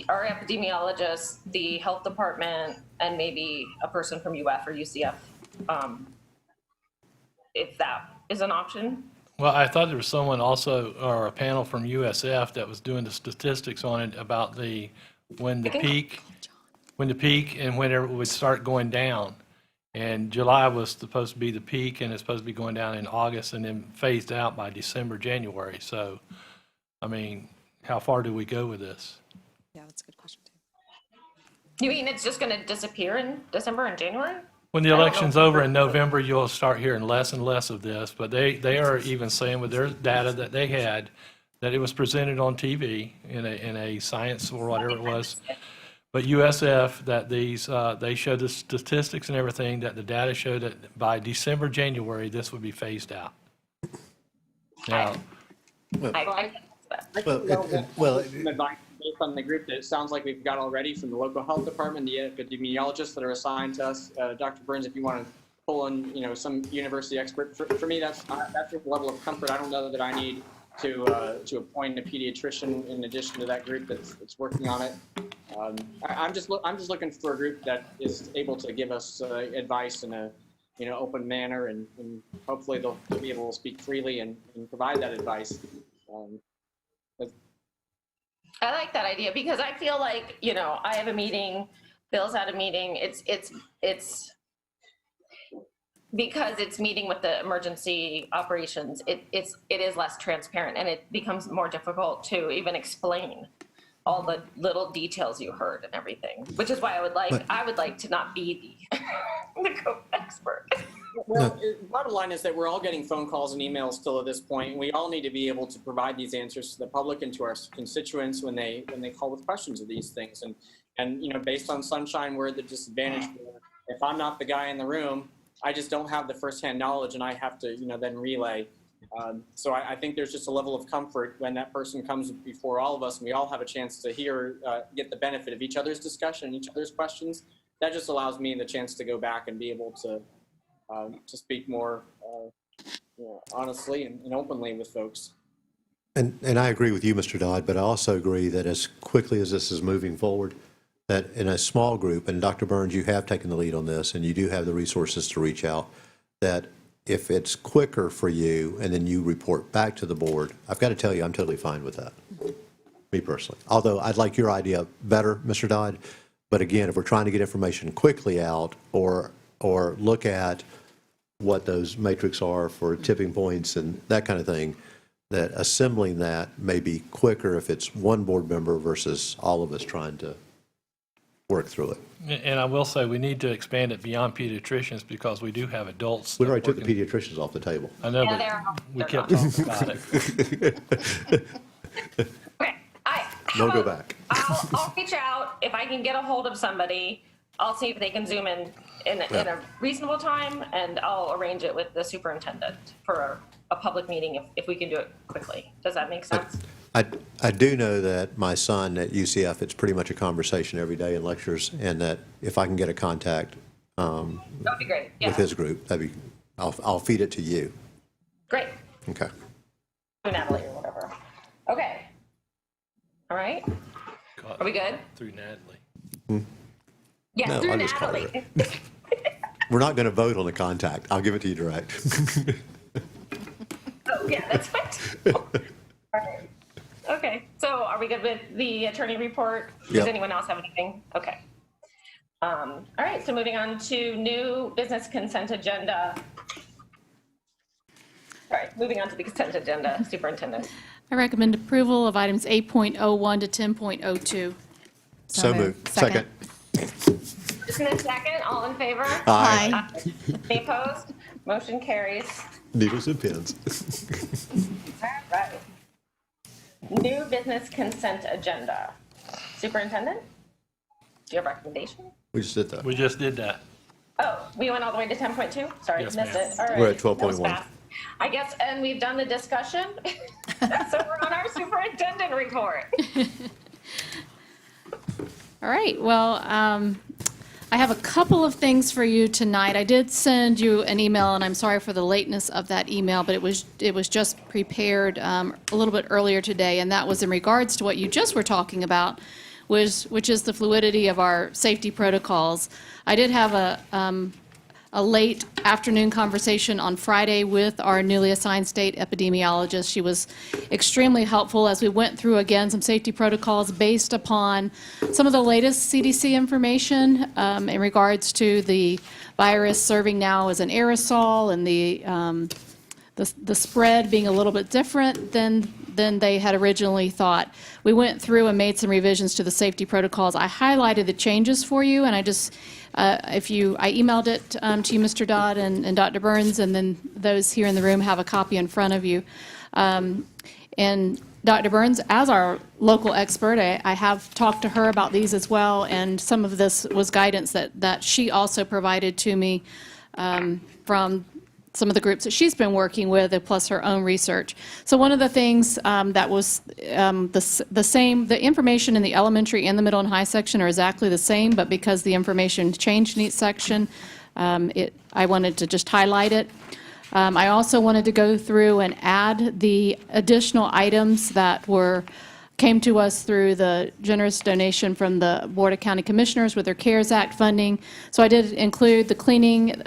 our epidemiologists, the health department, and maybe a person from UF or UCF, if that is an option. Well, I thought there was someone also, or a panel from USF that was doing the statistics on it about when the peak and whenever it would start going down. And July was supposed to be the peak, and it's supposed to be going down in August and then phased out by December, January. So, I mean, how far do we go with this? Yeah, that's a good question, too. You mean it's just going to disappear in December and January? When the I don't election's know. over in November, you'll start hearing less and less of this, but they are even saying with their data that they had, that it was presented on TV in a science or whatever it was. But USF, that they showed the statistics and everything, that the data showed that by December, January, this would be phased out. Now, I Some advice based on the group that it sounds like we've got already from the local health department, the epidemiologists that are assigned to us. Dr. Burns, if you want to pull in, some university expert, for me, that's a level of comfort. I don't know that I need to appoint a pediatrician in addition to that group that's working on it. I'm just looking for a group that is able to give us advice in a open manner, and hopefully they'll be able to speak freely and provide that advice. I like that idea, because I feel like, I have a meeting, Bill's at a meeting. It's because it's meeting with the emergency operations. It is less transparent, and it becomes more difficult to even explain all the little details you heard and everything, which is why I would like to not be the COVID expert. Well, bottom line is that we're all getting phone calls and emails still at this point. We all need to be able to provide these answers to the public and to our constituents when they call with questions of these things. And based on Sunshine, we're at the disadvantage where if I'm not the guy in the room, I just don't have the firsthand knowledge, and I have to then relay. So I think there's just a level of comfort when that person comes before all of us, and we all have a chance to get the benefit of each other's discussion, each other's questions. That just allows me the chance to go back and be able to speak more honestly and openly with folks. And I agree with you, Mr. Dodd, but I also agree that as quickly as this is moving forward, that in a small group, and Dr. Burns, you have taken the lead on this, and you do have the resources to reach out, that if it's quicker for you and then you report back to the board, I've got to tell you, I'm totally fine with that, me personally. Although I'd like your idea better, Mr. Dodd, but again, if we're trying to get information quickly out or look at what those matrix are for tipping points and that kind of thing, that assembling that may be quicker if it's one board member versus all of us trying to work through it. and I will say, we need to expand it beyond pediatricians, because we do have adults. We that already took the work in- pediatricians off the table. I know, Yeah, but we they're kept not. talking about it. Okay, No go back. I'll reach out. If I can get a hold of somebody, I'll see if they can zoom in a reasonable time, and I'll arrange it with the superintendent for a public meeting if we can do it quickly. Does that make sense? I do know that my son at UCF, it's pretty much a conversation every day in lectures, and that if I can get a contact That would be great. Yeah, with his group, I'll feed it to you. great. Okay. Through Natalie or whatever. Okay. All right. Are we good? Through Natalie. Yeah, No, through I'll just call Natalie. We're not going to vote on the contact. I'll give it to you direct. Oh, yeah, that's fine. All right. Okay, so are we good with the attorney report? Does Yep. anyone else have anything? Okay. All right, so moving on to new business consent agenda. All right, moving on to the consent agenda, superintendent. I recommend approval of items 8.01 to 10.02. So moved. Second. Just in a second, all in favor? Aye. Any opposed? Motion carries. Needles and pins. All right. New business consent agenda. Superintendent, do you have a recommendation? We just did that. We just did that. Oh, we went all the way to 10.2? Sorry, Yes, missed ma'am. it. All right. We're at That was 12.1. fast. I guess, and we've done the discussion. So we're on our superintendent report. All right, well, I have a couple of things for you tonight. I did send you an email, and I'm sorry for the lateness of that email, but it was just prepared a little bit earlier today, and that was in regards to what you just were talking about, which is the fluidity of our safety protocols. I did have a late afternoon conversation on Friday with our newly assigned state epidemiologist. She was extremely helpful as we went through, again, some safety protocols based upon some of the latest CDC information in regards to the virus serving now as an aerosol and the spread being a little bit different than they had originally thought. We went through and made some revisions to the safety protocols. I highlighted the changes for you, and I just, I emailed it to you, Mr. Dodd and Dr. Burns, and then those here in the room have a copy in front of you. And Dr. Burns, as our local expert, I have talked to her about these as well, and some of this was guidance that she also provided to me from some of the groups that she's been working with, plus her own research. So one of the things that was the same, the information in the elementary and the middle and high section are exactly the same, but because the information changed in each section, I wanted to just highlight it. I also wanted to go through and add the additional items that came to us through the generous donation from the Board of County Commissioners with their CARES Act funding. So I did include the cleaning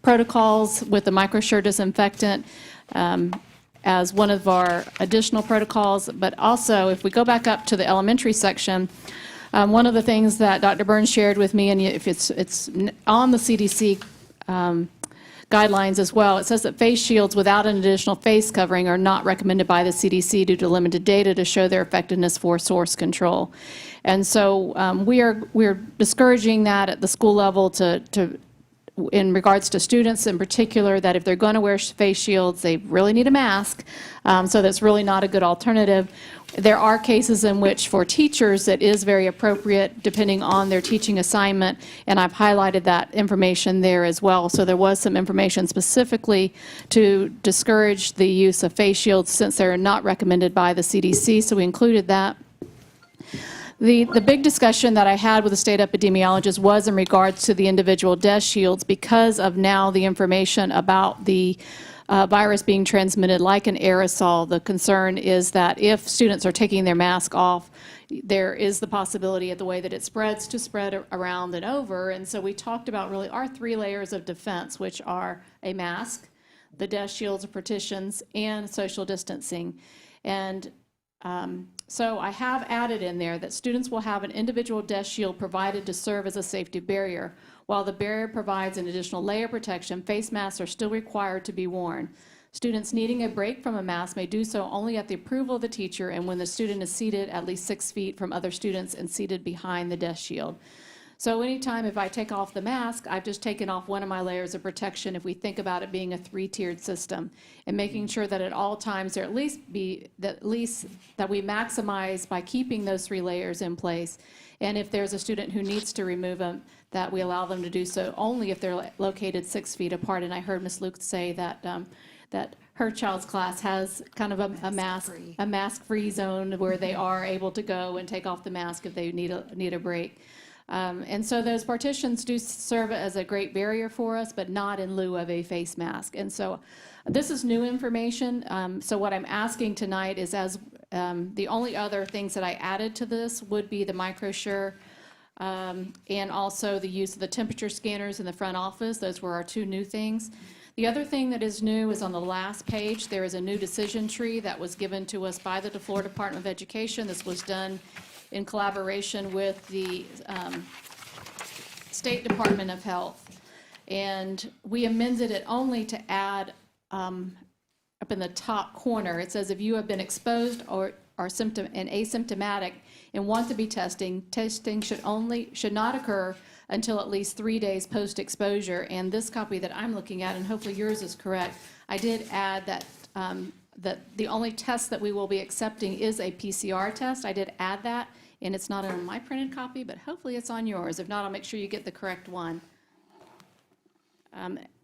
protocols with the microsure disinfectant as one of our additional protocols. But also, if we go back up to the elementary section, one of the things that Dr. Burns shared with me, and if it's on the CDC guidelines as well, it says that face shields without an additional face covering are not recommended by the CDC due to limited data to show their effectiveness for source control. And so we're discouraging that at the school level in regards to students in particular, that if they're going to wear face shields, they really need a mask. So that's really not a good alternative. There are cases in which for teachers it is very appropriate depending on their teaching assignment, and I've highlighted that information there as well. So there was some information specifically to discourage the use of face shields since they're not recommended by the CDC, so we included that. The big discussion that I had with the state epidemiologist was in regards to the individual desk shields because of now the information about the virus being transmitted like an aerosol. The concern is that if students are taking their mask off, there is the possibility of the way that it spreads to spread around and over. And so we talked about really our 3 layers of defense, which are a mask, the desk shields or partitions, and social distancing. And so I have added in there that students will have an individual desk shield provided to serve as a safety barrier. While the barrier provides an additional layer of protection, face masks are still required to be worn. Students needing a break from a mask may do so only at the approval of the teacher and when the student is seated at least 6 feet from other students and seated behind the desk shield. So anytime if I take off the mask, I've just taken off one of my layers of protection if we think about it being a 3-tiered system, and making sure that at all times there at least that we maximize by keeping those 3 layers in place. And if there's a student who needs to remove them, that we allow them to do so only if they're located 6 feet apart. And I heard Ms. Luke say that that her child's class has kind of a mask-free zone where they are able to go and take off the mask if they need a break. And so those partitions do serve as a great barrier for us, but not in lieu of a face mask. And so this is new information. So what I'm asking tonight is, as the only other things that I added to this would be the microsure and also the use of the temperature scanners in the front office. Those were our 2 new things. The other thing that is new is on the last page, there is a new decision tree that was given to us by the Florida Department of Education. This was done in collaboration with the State Department of Health. And we amended it only to add up in the top corner, it says if you have been exposed or are asymptomatic and want to be testing should not occur until at least 3 days post-exposure. And this copy that I'm looking at, and hopefully yours is correct, I did add that, that the only test that we will be accepting is a PCR test. I did add that, and it's not on my printed copy, but hopefully it's on yours. If not, I'll make sure you get the correct one.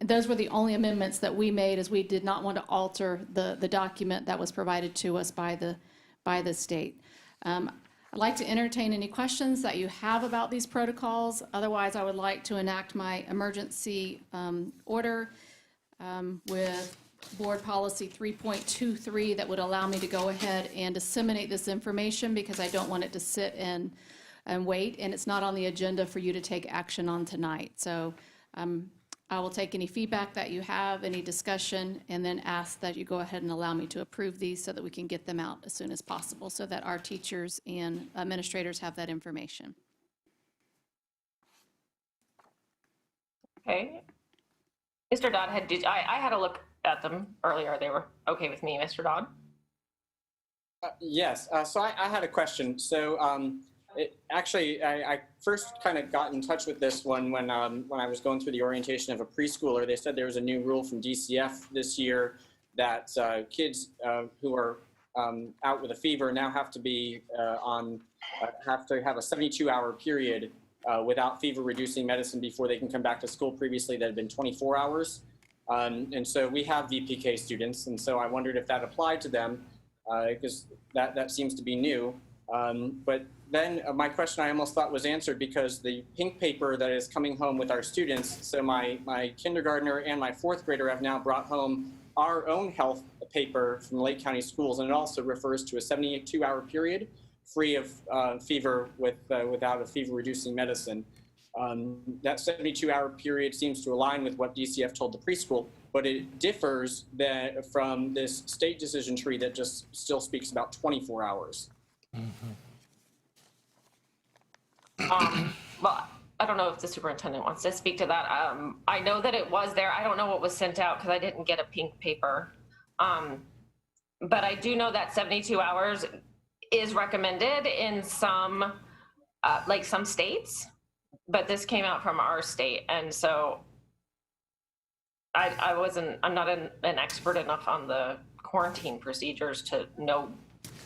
Those were the only amendments that we made, as we did not want to alter the document that was provided to us by the state. I'd like to entertain any questions that you have about these protocols. Otherwise, I would like to enact my emergency order with Board Policy 3.23 that would allow me to go ahead and disseminate this information, because I don't want it to sit and wait, and it's not on the agenda for you to take action on tonight. So I will take any feedback that you have, any discussion, and then ask that you go ahead and allow me to approve these so that we can get them out as soon as possible, so that our teachers and administrators have that information. Okay. Mr. Dodd, I had a look at them earlier. They were okay with me, Mr. Dodd? Yes, so I had a question. So I first kind of got in touch with this one when I was going through the orientation of a preschooler. They said there was a new rule from DCF this year that kids who are out with a fever now have to be have to have a 72-hour period without fever-reducing medicine before they can come back to school. Previously, that had been 24 hours. And so we have VPK students, and so I wondered if that applied to them, because that seems to be new. But then my question I almost thought was answered, because the pink paper that is coming home with our students, so my kindergartner and my fourth grader have now brought home our own health paper from Lake County Schools, and it also refers to a 72-hour period free of fever without a fever-reducing medicine. That 72-hour period seems to align with what DCF told the preschool, but it differs from this state decision tree that just still speaks about 24 hours. Well, I don't know if the superintendent wants to speak to that. I know that it was there. I don't know what was sent out because I didn't get a pink paper. But I do know that 72 hours is recommended in some, like some states, but this came out from our state. And so I'm not an expert enough on the quarantine procedures to know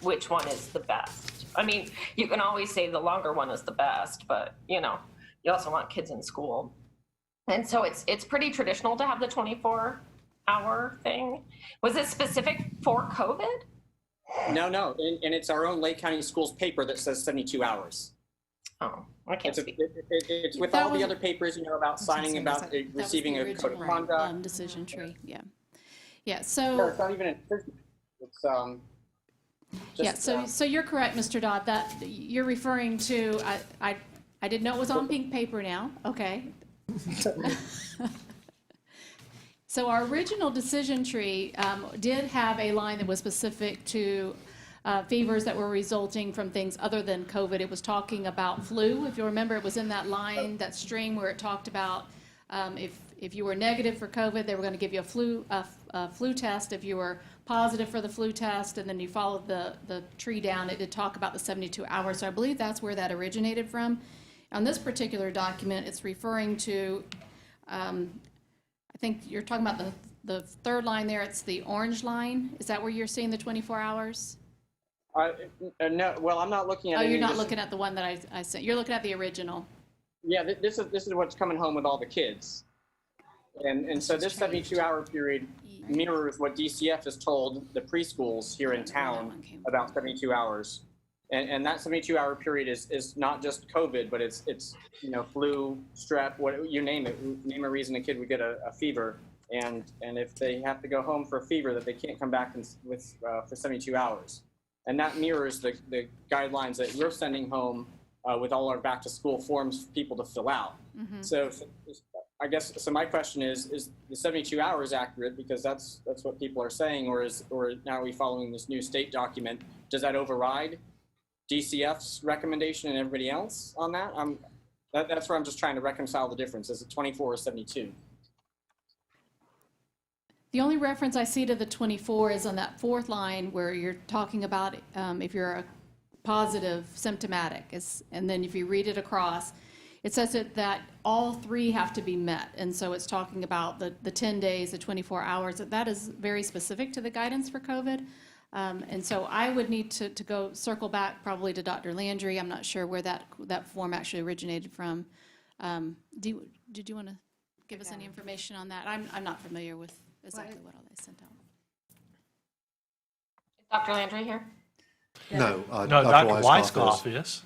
which one is the best. I mean, you can always say the longer one is the best, but you know, you also want kids in school. And so it's pretty traditional to have the 24-hour thing. Was it specific for COVID? No, and it's our own Lake County Schools paper that says 72 hours. Oh, I can't speak. It's with all the other papers, you know, about signing, about receiving a code of conduct. Decision tree, yeah. No, So, it's not even a decision. It's yeah, so you're correct, Mr. Dodd, that you're referring to, I didn't know it was on pink paper now, okay. So our original decision tree did have a line that was specific to fevers that were resulting from things other than COVID. It was talking about flu. If you remember, it was in that line, that string where it talked about if you were negative for COVID, they were going to give you a flu test. If you were positive for the flu test, and then you followed the tree down, it did talk about the 72 hours. So I believe that's where that originated from. On this particular document, it's referring to, I think you're talking about the third line there. It's the orange line. Is that where you're seeing the 24 hours? No, well, I'm not looking at. Oh, you're not looking at the one that I sent. You're looking at the original. Yeah, this is what's coming home with all the kids, and so this 72-hour period mirrors what DCF has told the preschools here in town about 72 hours, and that 72-hour period is not just COVID, but it's you know, flu, strep, what you name it. Name a reason a kid would get a fever, and if they have to go home for a fever, that they can't come back for 72 hours. And that mirrors the guidelines that we're sending home with all our back to school forms for people to fill out. Mm-hmm. So I guess, so my question is the 72 hours accurate, because that's what people are saying, or now are we following this new state document? Does that override DCF's recommendation and everybody else on that? That's where I'm just trying to reconcile the difference. Is it 24 or 72? The only reference I see to the 24 is on that fourth line where you're talking about if you're a positive symptomatic, and then if you read it across, it says that all three have to be met. And so it's talking about the 10 days, the 24 hours. That is very specific to the guidance for COVID. And so I would need to go circle back probably to Dr. Landry. I'm not sure where that form actually originated from. Did you want to give us any information on that? I'm not familiar with exactly what all they sent out. Dr. Landry here? No, No, Dr. Dr. Weisskopf Weisskopf is.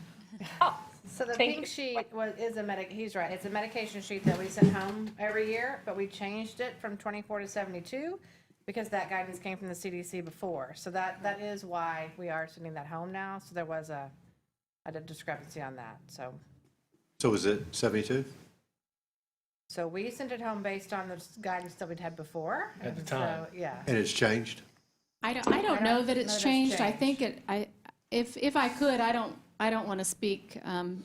So the Thank pink you. sheet is he's right, it's a medication sheet that we send home every year, but we changed it from 24 to 72 because that guidance came from the CDC before. So that is why we are sending that home now. So there was a discrepancy on that, so. So is it 72? So we sent it home based on the guidance that we'd had before. At the and time. So, yeah. And it's changed? I don't know that it's know that it's changed. I changed. think if I could, I don't want to speak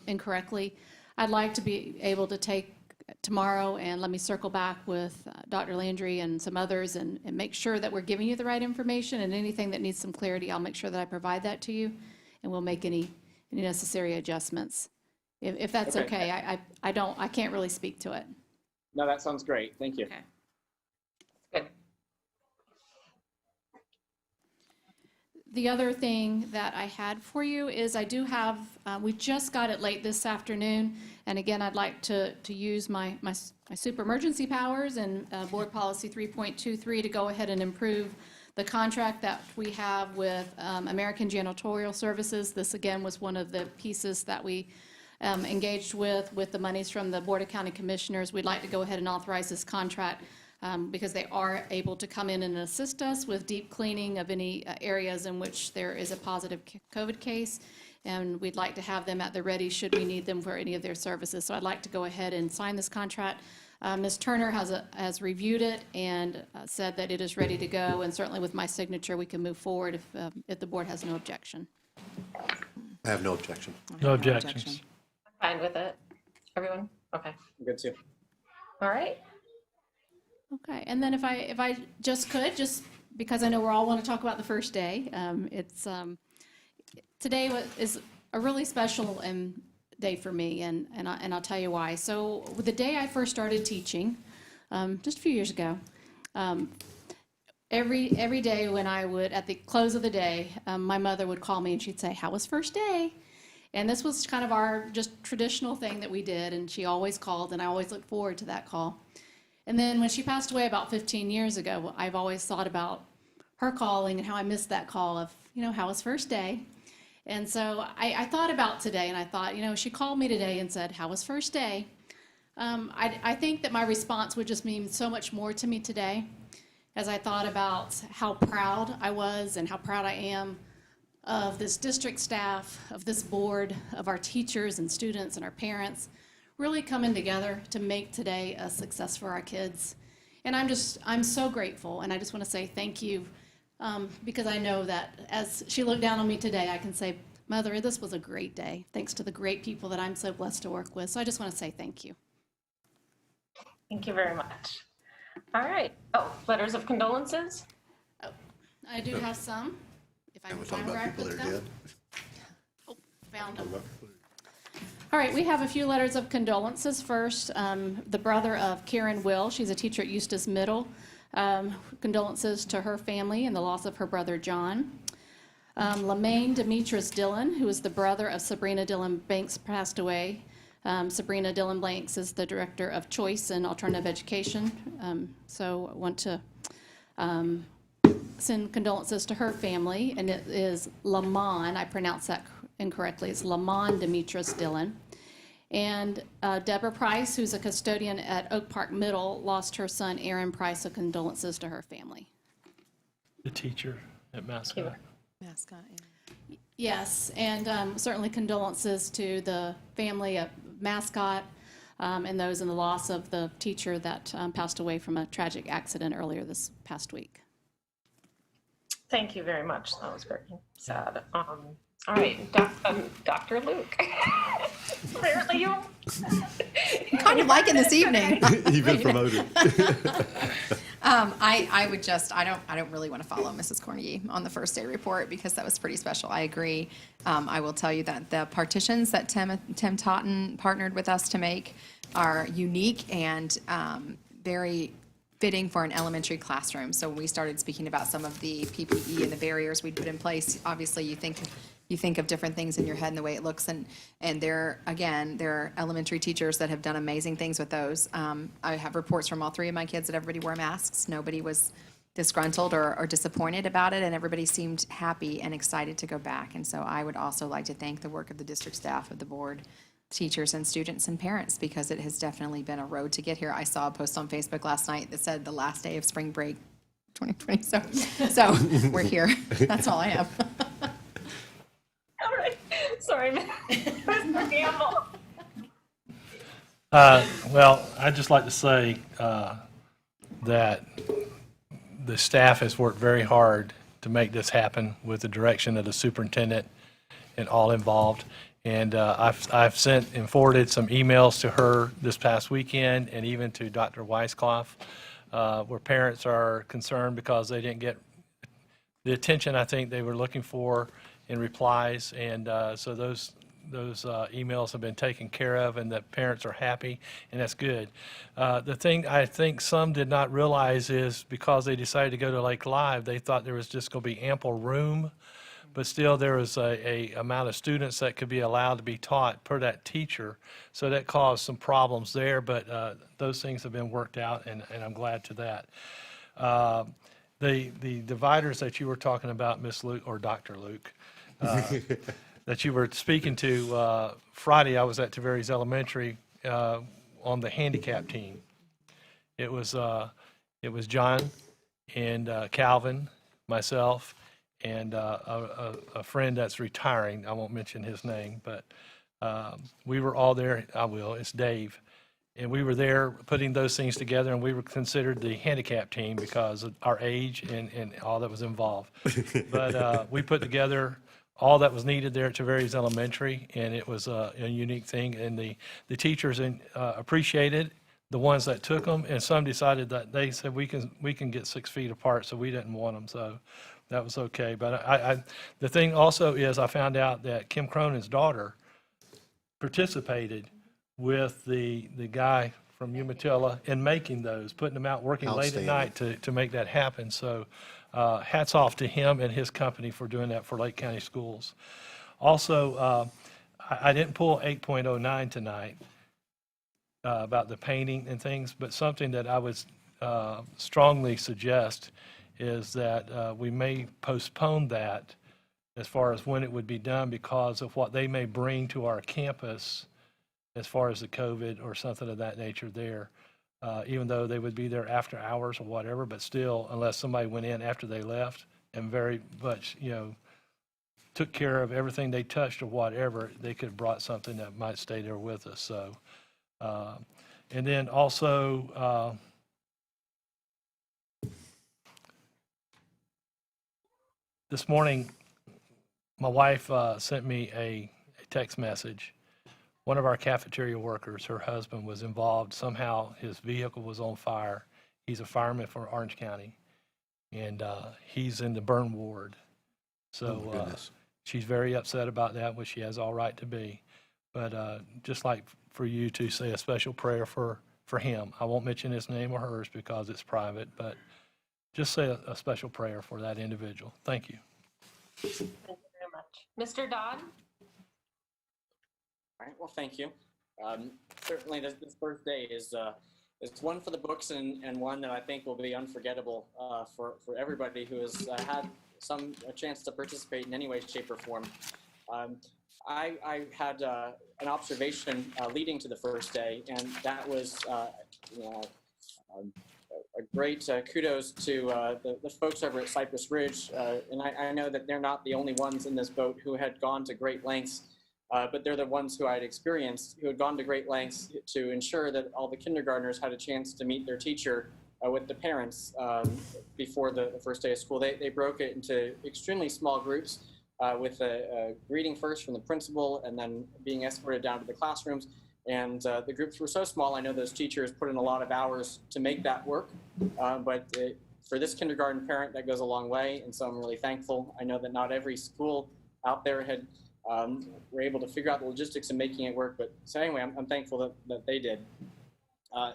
incorrectly. I'd like to be able to take tomorrow and let me circle back with Dr. Landry and some others and make sure that we're giving you the right information, and anything that needs some clarity, I'll make sure that I provide that to you, and we'll make any necessary adjustments. If that's Okay. okay, I can't really speak to it. No, that sounds great. Thank you. Okay. Good. The other thing that I had for you is I do have, we just got it late this afternoon, and again, I'd like to use my super emergency powers and Board Policy 3.23 to go ahead and improve the contract that we have with American Janitorial Services. This, again, was one of the pieces that we engaged with the monies from the Board of County Commissioners. We'd like to go ahead and authorize this contract because they are able to come in and assist us with deep cleaning of any areas in which there is a positive COVID case. And we'd like to have them at the ready should we need them for any of their services. So I'd like to go ahead and sign this contract. Ms. Turner has reviewed it and said that it is ready to go. And certainly with my signature, we can move forward if the board has no objection. I have no objection. No objections. Fine with it? Everyone? Okay. Good too. All right. Okay, and then if I just could, just because I know we're all want to talk about the first day, today is a really special day for me, and I'll tell you why. So the day I first started teaching, just a few years ago, every day when I would, at the close of the day, my mother would call me and she'd say, "How was first day?" And this was kind of our just traditional thing that we did, and she always called, and I always looked forward to that call. And then when she passed away about 15 years ago, I've always thought about her calling and how I missed that call of, how was first day? And so I thought about today, and I thought, she called me today and said, "How was first day?" I think that my response would just mean so much more to me today, as I thought about how proud I was and how proud I am of this district staff, of this board, of our teachers and students and our parents, really coming together to make today a success for our kids. And I'm so grateful, and I just want to say thank you, because I know that as she looked down on me today, I can say, "Mother, this was a great day, thanks to the great people that I'm so blessed to work with." So I just want to say thank you. Thank you very much. All right. Oh, letters of condolences? I do have some, if I And can we're talking find where I about people put that are them. dead. Oh, found them. All right, we have a few letters of condolences. First, the brother of Karen Will, she's a teacher at Eustis Middle. Condolences to her family and the loss of her brother John. Lamaine Demetrius Dillon, who is the brother of Sabrina Dillon Banks, passed away. Sabrina Dillon Banks is the director of Choice and Alternative Education. So I want to send condolences to her family, and it is Lamon, I pronounced that incorrectly, it's Lamon Demetrius Dillon. And Deborah Price, who's a custodian at Oak Park Middle, lost her son Aaron Price, so condolences to her family. The teacher at Mascot. Mascot, yeah. Yes, and certainly condolences to the family of Mascot and those in the loss of the teacher that passed away from a tragic accident earlier this past week. Thank you very much. That was very sad. All right, Dr. Luke. Apparently Kind of like it this evening. You've been promoted. I would just, I don't really want to follow Mrs. Cornegie on the first day report because that was pretty special. I agree. I will tell you that the partitions that Tim Totten partnered with us to make are unique and very fitting for an elementary classroom. So when we started speaking about some of the PPE and the barriers we put in place, obviously you think of different things in your head and the way it looks. And there are elementary teachers that have done amazing things with those. I have reports from all three of my kids that everybody wore masks. Nobody was disgruntled or disappointed about it, and everybody seemed happy and excited to go back. And so I would also like to thank the work of the district staff, of the board, teachers and students and parents, because it has definitely been a road to get here. I saw a post on Facebook last night that said the last day of spring break 2020. So we're here. That's all I have. All right. Sorry, Mr. Gamble. Well, I'd just like to say that the staff has worked very hard to make this happen with the direction of the superintendent and all involved. And I've sent and forwarded some emails to her this past weekend and even to Dr. Weisskopf, where parents are concerned because they didn't get the attention I think they were looking for in replies. And so those emails have been taken care of, and the parents are happy, and that's good. The thing I think some did not realize is because they decided to go to Lake Live, they thought there was just going to be ample room, but still there was a amount of students that could be allowed to be taught per that teacher. So that caused some problems there, but those things have been worked out, and I'm glad to that. The dividers that you were talking about, Miss Luke, or Dr. Luke, that you were speaking to Friday, I was at Tavares Elementary on the handicap team. It was John and Calvin, myself, and a friend that's retiring. I won't mention his name, but we were all there. I will. It's Dave. And we were there putting those things together, and we were considered the handicap team because of our age and all that was involved. But we put together all that was needed there at Tavares Elementary, and it was a unique thing. And the teachers appreciated the ones that took them, and some decided that they said we can get 6 feet apart, so we didn't want them. So that was okay. But the thing also is I found out that Kim Cronin's daughter participated with the guy from Umatilla in making those, putting them out, working late at night to make that happen. So hats off to him and his company for doing that for Lake County Schools. Also, I didn't pull 8.09 tonight about the painting and things, but something that I would strongly suggest is that we may postpone that as far as when it would be done because of what they may bring to our campus as far as the COVID or something of that nature there, even though they would be there after hours or whatever, but still, unless somebody went in after they left and very much, took care of everything they touched or whatever, they could have brought something that might stay there with us. So, and then also, this morning, my wife sent me a text message. One of our cafeteria workers, her husband, was involved. Somehow his vehicle was on fire. He's a fireman from Orange County, and he's in the burn ward. So she's very upset about that, which she has all right to be. But just like for you to say a special prayer for him. I won't mention his name or hers because it's private, but just say a special prayer for that individual. Thank you. Thank you very much. Mr. Dodd? All right, well, thank you. Certainly this first day is it's one for the books and one that I think will be unforgettable for everybody who has had a chance to participate in any way, shape, or form. I had an observation leading to the first day, and that was a great kudos to the folks over at Cypress Ridge. And I know that they're not the only ones in this boat who had gone to great lengths, but they're the ones who I had experienced, who had gone to great lengths to ensure that all the kindergartners had a chance to meet their teacher with the parents before the first day of school. They broke it into extremely small groups with a greeting first from the principal and then being escorted down to the classrooms. And the groups were so small, I know those teachers put in a lot of hours to make that work. but for this kindergarten parent, that goes a long way, and so I'm really thankful. I know that not every school out there had were able to figure out the logistics of making it work, but so anyway, I'm thankful that they did.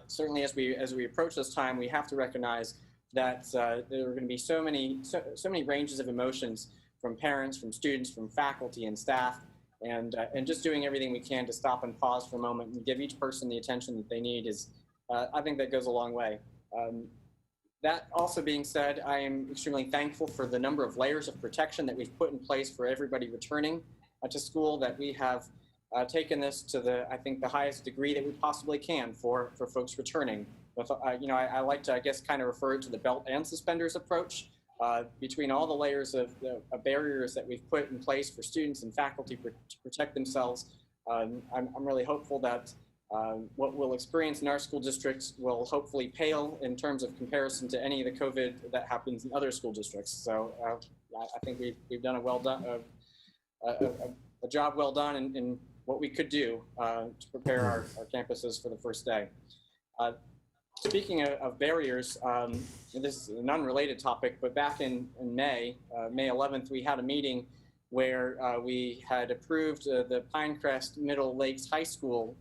Certainly, as we approach this time, we have to recognize that there are going to be so many ranges of emotions from parents, from students, from faculty and staff, and just doing everything we can to stop and pause for a moment and give each person the attention that they need is, I think that goes a long way. That also being said, I am extremely thankful for the number of layers of protection that we've put in place for everybody returning to school, that we have taken this to I think the highest degree that we possibly can for folks returning. With, I like to, I guess, kind of refer to the belt and suspenders approach between all the layers of barriers that we've put in place for students and faculty to protect themselves. I'm really hopeful that what we'll experience in our school districts will hopefully pale in terms of comparison to any of the COVID that happens in other school districts. So I think we've done a job well done in what we could do to prepare our campuses for the first day. Speaking of barriers, this is an unrelated topic, but back in May 11th, we had a meeting where we had approved the Pinecrest Middle Lakes High School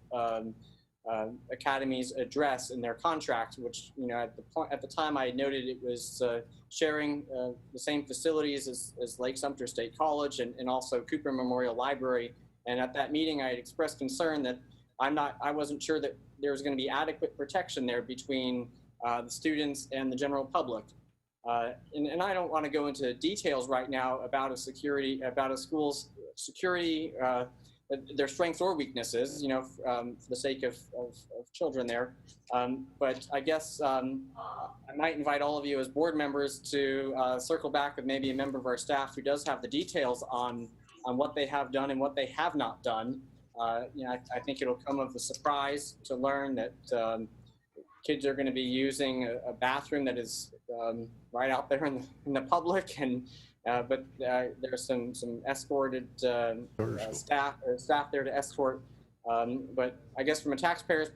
Academy's address in their contract, which, at the time I noted it was sharing the same facilities as Lake Sumter State College and also Cooper Memorial Library. And at that meeting, I had expressed concern that I wasn't sure that there was going to be adequate protection there between the students and the general public. And I don't want to go into details right now about a school's security, their strengths or weaknesses, for the sake of children there. But I guess I might invite all of you as board members to circle back with maybe a member of our staff who does have the details on what they have done and what they have not done. I think it'll come of a surprise to learn that kids are going to be using a bathroom that is right out there in the public, and but there's some escorted staff there to escort. But I guess from a taxpayer's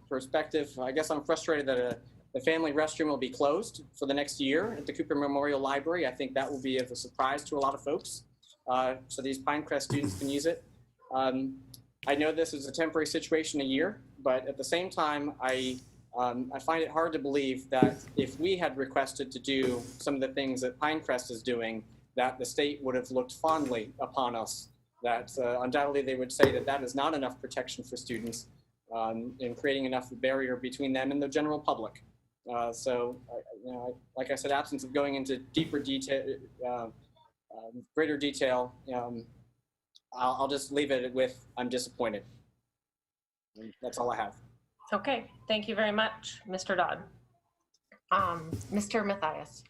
perspective, I guess I'm frustrated that the family restroom will be closed for the next year at the Cooper Memorial Library. I think that will be of a surprise to a lot of folks. So these Pinecrest students can use it. I know this is a temporary situation a year, but at the same time, I find it hard to believe that if we had requested to do some of the things that Pinecrest is doing, that the state would have looked fondly upon us, that undoubtedly they would say that is not enough protection for students in creating enough barrier between them and the general public. So, like I said, absence of going into deeper detail, greater detail, I'll just leave it with, I'm disappointed. And that's all I have. Okay, thank you very much, Mr. Dodd. Mr. Matthias.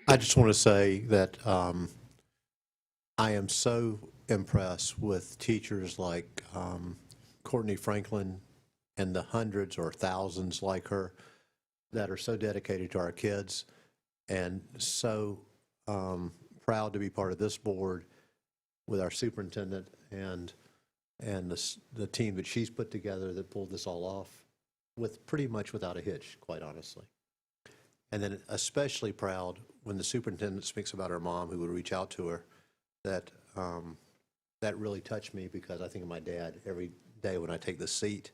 I just want to say that I am so impressed with teachers like Courtney Franklin and the hundreds or thousands like her that are so dedicated to our kids, and so proud to be part of this board with our superintendent and the team that she's put together that pulled this all off with pretty much without a hitch, quite honestly. And then especially proud when the superintendent speaks about her mom who would reach out to her. That really touched me, because I think of my dad every day when I take the seat.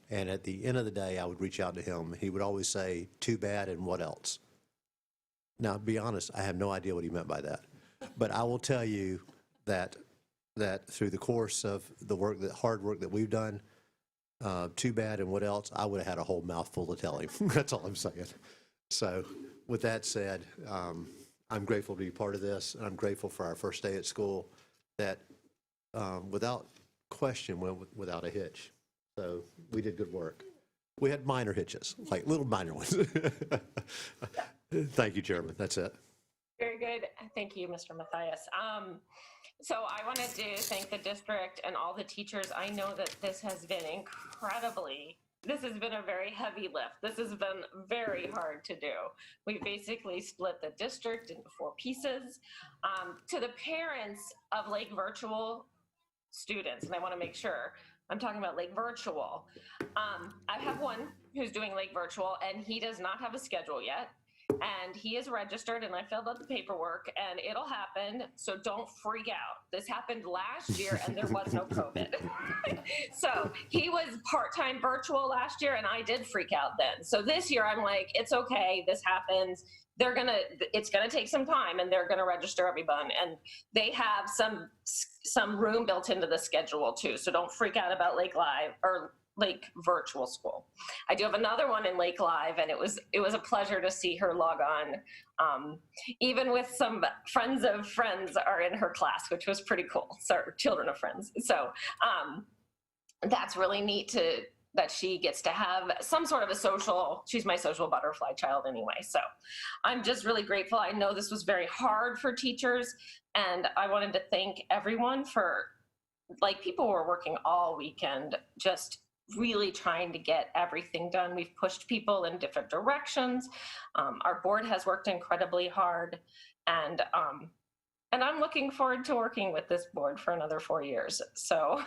And at the end of the day, I would reach out to him. He would always say, "Too bad, and what else?" Now, to be honest, I have no idea what he meant by that. But I will tell you that through the course of the hard work that we've done, too bad and what else, I would have had a whole mouthful to tell him. That's all I'm saying. So with that said, I'm grateful to be part of this, and I'm grateful for our first day at school that without question went without a hitch. So we did good work. We had minor hitches, like little minor ones. Thank you, Chairman. That's it. Very good. Thank you, Mr. Matthias. So I wanted to thank the district and all the teachers. I know that this has been this has been a very heavy lift. This has been very hard to do. We basically split the district into 4 pieces. To the parents of Lake Virtual students, and I want to make sure, I'm talking about Lake Virtual. I have one who's doing Lake Virtual, and he does not have a schedule yet. And he is registered, and I filled out the paperwork, and it'll happen. So don't freak out. This happened last year, and there was no COVID. So he was part-time virtual last year, and I did freak out then. So this year, I'm like, it's okay. This happens. It's gonna take some time, and they're gonna register everyone. And they have some room built into the schedule too. So don't freak out about Lake Live or Lake Virtual School. I do have another one in Lake Live, and it was a pleasure to see her log on. Even with some friends of friends are in her class, which was pretty cool. So children of friends. So that's really neat that she gets to have some sort of a she's my social butterfly child anyway. So I'm just really grateful. I know this was very hard for teachers, and I wanted to thank everyone for, people were working all weekend, just really trying to get everything done. We've pushed people in different directions. Our board has worked incredibly hard, and I'm looking forward to working with this board for another 4 years. So,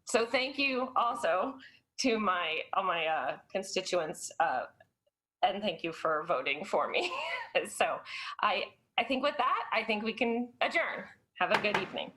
so thank you also to all my constituents, and thank you for voting for me. So I think with that, I think we can adjourn. Have a good evening.